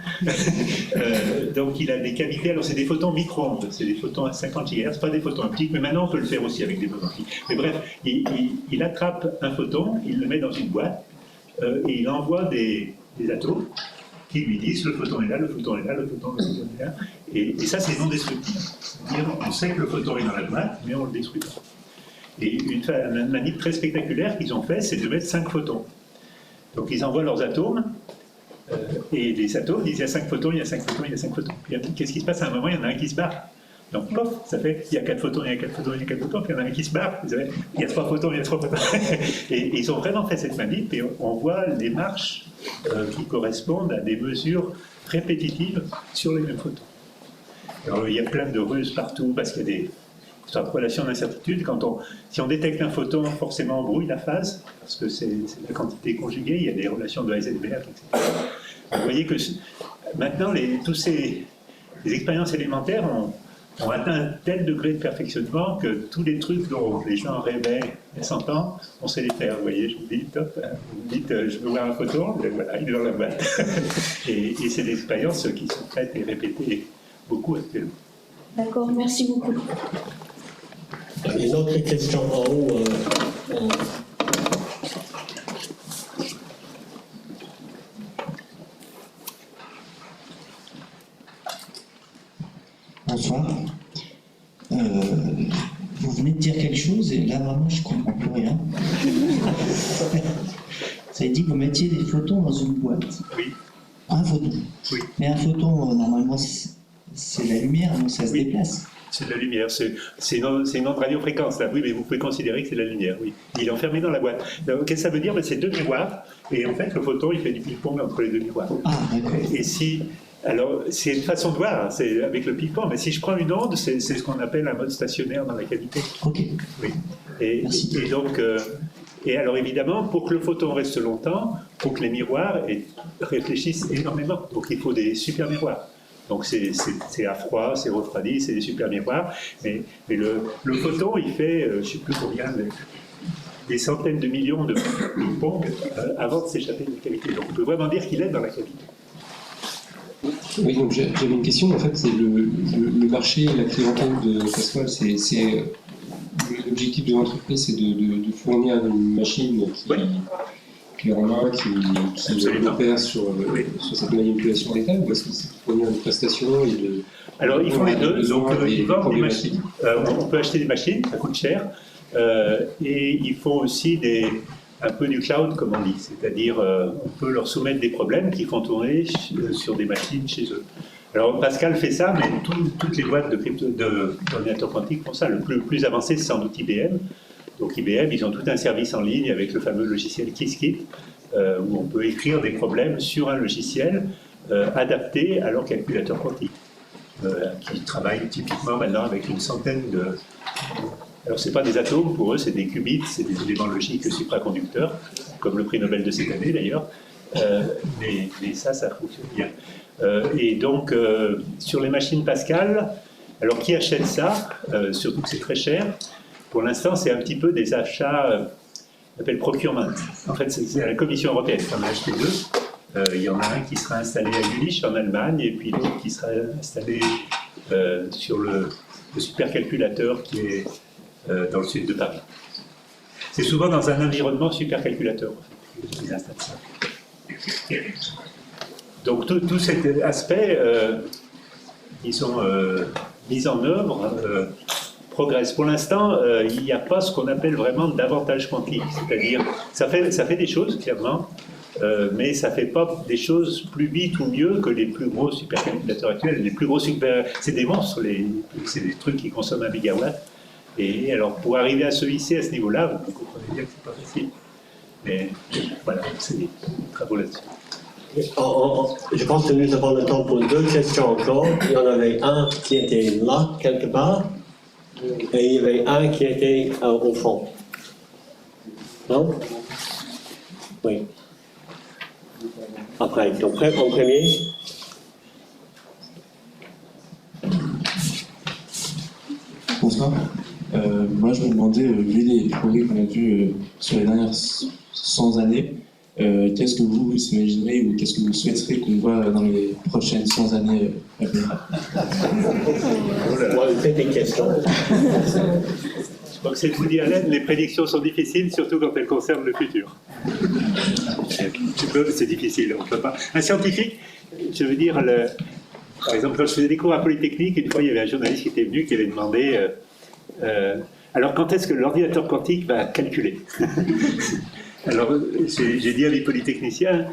Donc il a des cavités, alors c'est des photons micro-ondes, c'est des photons à 50 GHz, pas des photons optiques, mais maintenant on peut le faire aussi avec des photons optiques. Mais bref, il attrape un photon, il le met dans une boîte, et il envoie des atomes qui lui disent le photon est là, le photon est là, le photon est là, et ça c'est non destructible. On sait que le photon est dans la boîte, mais on ne le détruit pas. Et une manip très spectaculaire qu'ils ont fait, c'est de mettre 5 photons. Donc ils envoient leurs atomes, et les atomes disent il y a 5 photons, il y a 5 photons, il y a 5 photons. Qu'est-ce qui se passe à un moment? Il y en a un qui se barre. Donc, pof, ça fait il y a 4 photons, il y a 4 photons, il y a 4 photons, puis il y en a un qui se barre. Vous savez, il y a 3 photons, il y a 3 photons. Et ils ont vraiment fait cette manip, et on voit les marches qui correspondent à des mesures répétitives sur les mêmes photons. Alors, il y a plein de ruses partout, parce qu'il y a des relations d'incertitude. Si on détecte un photon, forcément on brouille la phase, parce que c'est la quantité conjuguée, il y a des relations de Heisenberg, etc. Vous voyez que maintenant, toutes les expériences élémentaires ont atteint un tel degré de perfectionnement que tous les trucs dont les gens rêvaient il y a 100 ans, on sait les faire. Vous voyez, je vous dis, top, vous dites, je veux voir un photon, et voilà, il est dans la boîte. et c'est des expériences qui sont faites et répétées beaucoup actuellement. D'accord, merci beaucoup. Une autre question en haut. Bonsoir. Vous venez de dire quelque chose et là vraiment je comprends plus rien. Ça veut dire que vous mettiez des photons dans une boîte. Oui. Un photon. Oui. Mais un photon, normalement, c'est la lumière, donc ça se déplace. C'est de la lumière, c'est une onde radiofréquence, là. Oui, mais vous pouvez considérer que c'est de la lumière, oui. Il est enfermé dans la boîte. Donc, qu'est-ce que ça veut dire? C'est deux miroirs, et en fait, le photon, il fait du ping-pong entre les deux miroirs. Ah, d'accord. Et si... Alors, c'est une façon de voir, hein, c'est avec le ping-pong, mais si je prends une onde, c'est ce qu'on appelle un mode stationnaire dans la cavité. Ok. Oui. Et donc... Et alors évidemment, pour que le photon reste longtemps, il faut que les miroirs réfléchissent énormément. Donc il faut des super miroirs. Donc c'est à froid, c'est refroidi, c'est des super miroirs. Mais le photon, il fait, je ne sais plus combien, des centaines de millions de ping-pong avant de s'échapper de la cavité. Donc on peut vraiment dire qu'il est dans la cavité. Oui, donc j'avais une question. En fait, c'est le marché, la clientèle de Pascal, c'est l'objectif de l'entreprise, c'est de fournir une machine qui opère sur cette manipulation d'état, ou est-ce que c'est de fournir une prestation et de... Alors, ils font les deux. Donc, ils vendent des machines. On peut acheter des machines, ça coûte cher. Et ils font aussi un peu du cloud, comme on dit. C'est-à-dire, on peut leur soumettre des problèmes qu'ils font tourner sur des machines chez eux. Alors Pascal fait ça, mais toutes les boîtes d'ordinateurs quantiques font ça. Le plus avancé, c'est sans doute IBM. Donc IBM, ils ont tout un service en ligne avec le fameux logiciel Qiskit, où on peut écrire des problèmes sur un logiciel adapté à leur calculateur quantique, qui travaille typiquement maintenant avec une centaine de... Alors ce n'est pas des atomes, pour eux c'est des qubits, c'est des éléments logiques supraconducteurs, comme le prix Nobel de cette année d'ailleurs, mais ça fonctionne bien. Et donc, sur les machines Pascal, alors qui achète ça? Surtout que c'est très cher. Pour l'instant, c'est un petit peu des achats, on appelle procurement. En fait, c'est la Commission européenne qui en a acheté deux. Il y en a un qui sera installé à Jülich en Allemagne, et puis l'autre qui sera installé sur le supercalculateur qui est dans le sud de Paris. C'est souvent dans un environnement supercalculateur qu'ils installent ça. Donc tout cet aspect, disons, mis en œuvre, progresse. Pour l'instant, il n'y a pas ce qu'on appelle vraiment d'avantage quantique, c'est-à-dire ça fait des choses, clairement, mais ça ne fait pas des choses plus vite ou mieux que les plus gros supercalculateurs actuels. Les plus gros c'est des monstres, c'est des trucs qui consomment 1 mégawatt. Et alors, pour arriver à se hisser à ce niveau-là, vous comprenez bien que ce n'est pas facile. Mais voilà, c'est des travaux là-dessus. Je pense que nous avons le temps pour deux questions encore. Il y en avait un qui était là, quelque part, et il y avait un qui était au fond. Non? Oui. Après, donc en premier. Bonsoir. Moi, je me demandais, vu les progrès qu'on a vus sur les dernières 100 années, qu'est-ce que vous imaginez ou qu'est-ce que vous souhaiteriez qu'on voit dans les prochaines 100 années à venir? C'est une question. Je crois que c'est tout dit à l'aide, les prédictions sont difficiles, surtout quand elles concernent le futur. C'est difficile, on ne peut pas. Un scientifique, je veux dire, par exemple, quand je faisais des cours à Polytechnique, une fois il y avait un journaliste qui était venu qui avait demandé alors quand est-ce que l'ordinateur quantique va calculer? Alors j'ai dit à mes polytechniciens,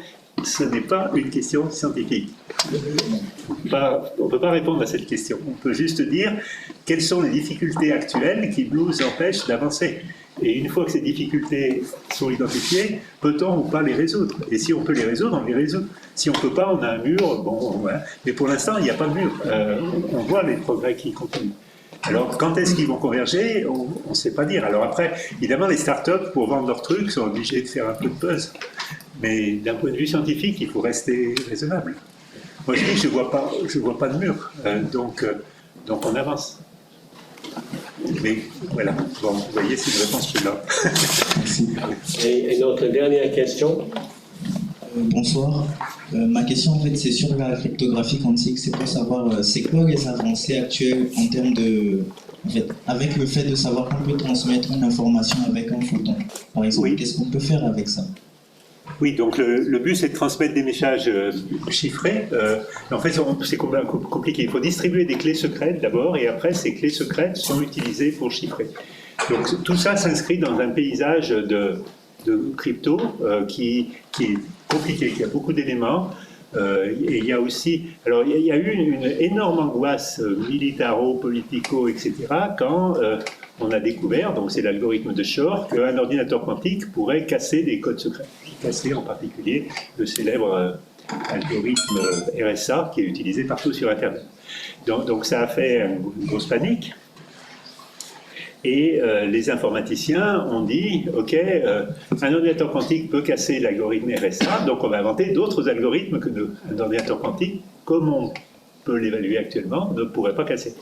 ce n'est pas une question scientifique. On ne peut pas répondre à cette question. On peut juste dire quelles sont les difficultés actuelles qui nous empêchent d'avancer. Et une fois que ces difficultés sont identifiées, peut-on ou pas les résoudre? Et si on peut les résoudre, on les résout. Si on ne peut pas, on a un mur. Bon, ouais. Mais pour l'instant, il n'y a pas de mur. On voit les progrès qui continuent. Alors, quand est-ce qu'ils vont converger? On ne sait pas dire. Alors après, évidemment, les startups, pour vendre leurs trucs, sont obligés de faire un peu de buzz. Mais d'un point de vue scientifique, il faut rester raisonnable. Moi, je dis que je vois pas de mur. Donc on avance. Mais voilà, bon, vous voyez, c'est une réponse qui est là. Et notre dernière question. Bonsoir. Ma question, en fait, c'est sur la cryptographie quantique. C'est pour savoir, c'est quoi les avancées actuelles en termes de... En fait, avec le fait de savoir qu'on peut transmettre une information avec un photon, par exemple, oui. Qu'est-ce qu'on peut faire avec ça? Oui, donc le but, c'est de transmettre des messages chiffrés. En fait, c'est compliqué. Il faut distribuer des clés secrètes d'abord, et après, ces clés secrètes sont utilisées pour chiffrer. Donc tout ça s'inscrit dans un paysage de crypto qui est compliqué, qui a beaucoup d'éléments. Et il y a aussi, alors il y a eu une énorme angoisse militaro-politico, etc., quand on a découvert, donc c'est l'algorithme de Shor, qu'un ordinateur quantique pourrait casser des codes secrets, casser en particulier le célèbre algorithme RSA qui est utilisé partout sur Internet. Donc ça a fait une grosse panique. Et les informaticiens ont dit, OK, un ordinateur quantique peut casser l'algorithme RSA, donc on va inventer d'autres algorithmes que un ordinateur quantique, comme on peut l'évaluer actuellement, ne pourrait pas casser.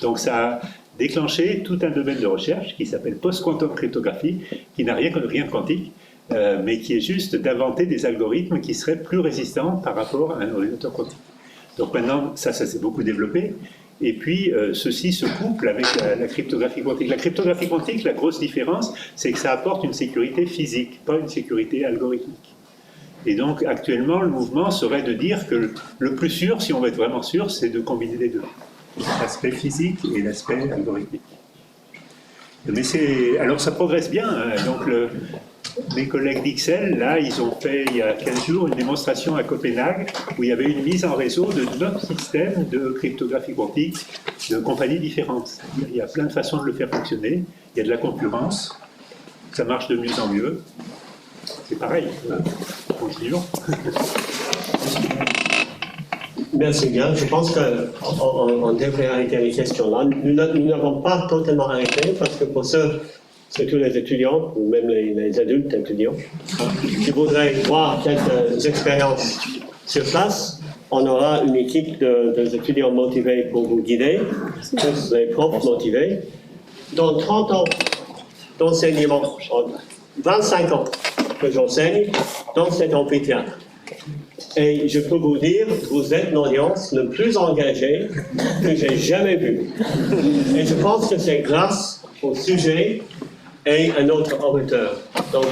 Donc ça a déclenché tout un domaine de recherche qui s'appelle post-quantum cryptographie, qui n'a rien de quantique, mais qui est juste d'inventer des algorithmes qui seraient plus résistants par rapport à un ordinateur quantique. Donc maintenant, ça s'est beaucoup développé. Et puis, ceci se couple avec la cryptographie quantique. La cryptographie quantique, la grosse différence, c'est que ça apporte une sécurité physique, pas une sécurité algorithmique. Et donc, actuellement, le mouvement serait de dire que le plus sûr, si on veut être vraiment sûr, c'est de combiner les deux. L'aspect physique et l'aspect algorithmique. Mais alors, ça progresse bien. Hein. Donc, mes collègues d'Ixelles, là, ils ont fait, il y a 15 jours, une démonstration à Copenhague où il y avait une mise en réseau de 9 systèmes de cryptographie quantique de compagnies différentes. Il y a plein de façons de le faire fonctionner. Il y a de la concurrence. Ça marche de mieux en mieux. C'est pareil. Continuons. Merci bien. Je pense qu'on devrait arrêter les questions là. Nous n'avons pas totalement arrêté parce que pour ceux, surtout les étudiants ou même les adultes étudiants, qui voudraient voir quelques expériences sur place, on aura une équipe d'étudiants motivés pour vous guider, tous les profs motivés. Dans 30 ans d'enseignement, 25 ans que j'enseigne dans cet amphithéâtre. Et je peux vous dire, vous êtes l'audience le plus engagée que j'ai jamais vue. Et je pense que c'est grâce au sujet et à notre orateur. Donc,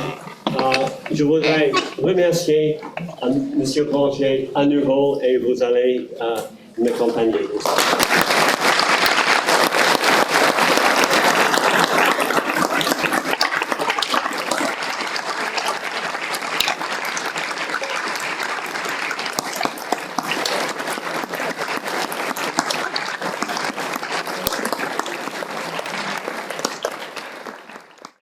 je voudrais remercier M. Rongier à nouveau et vous allez m'accompagner.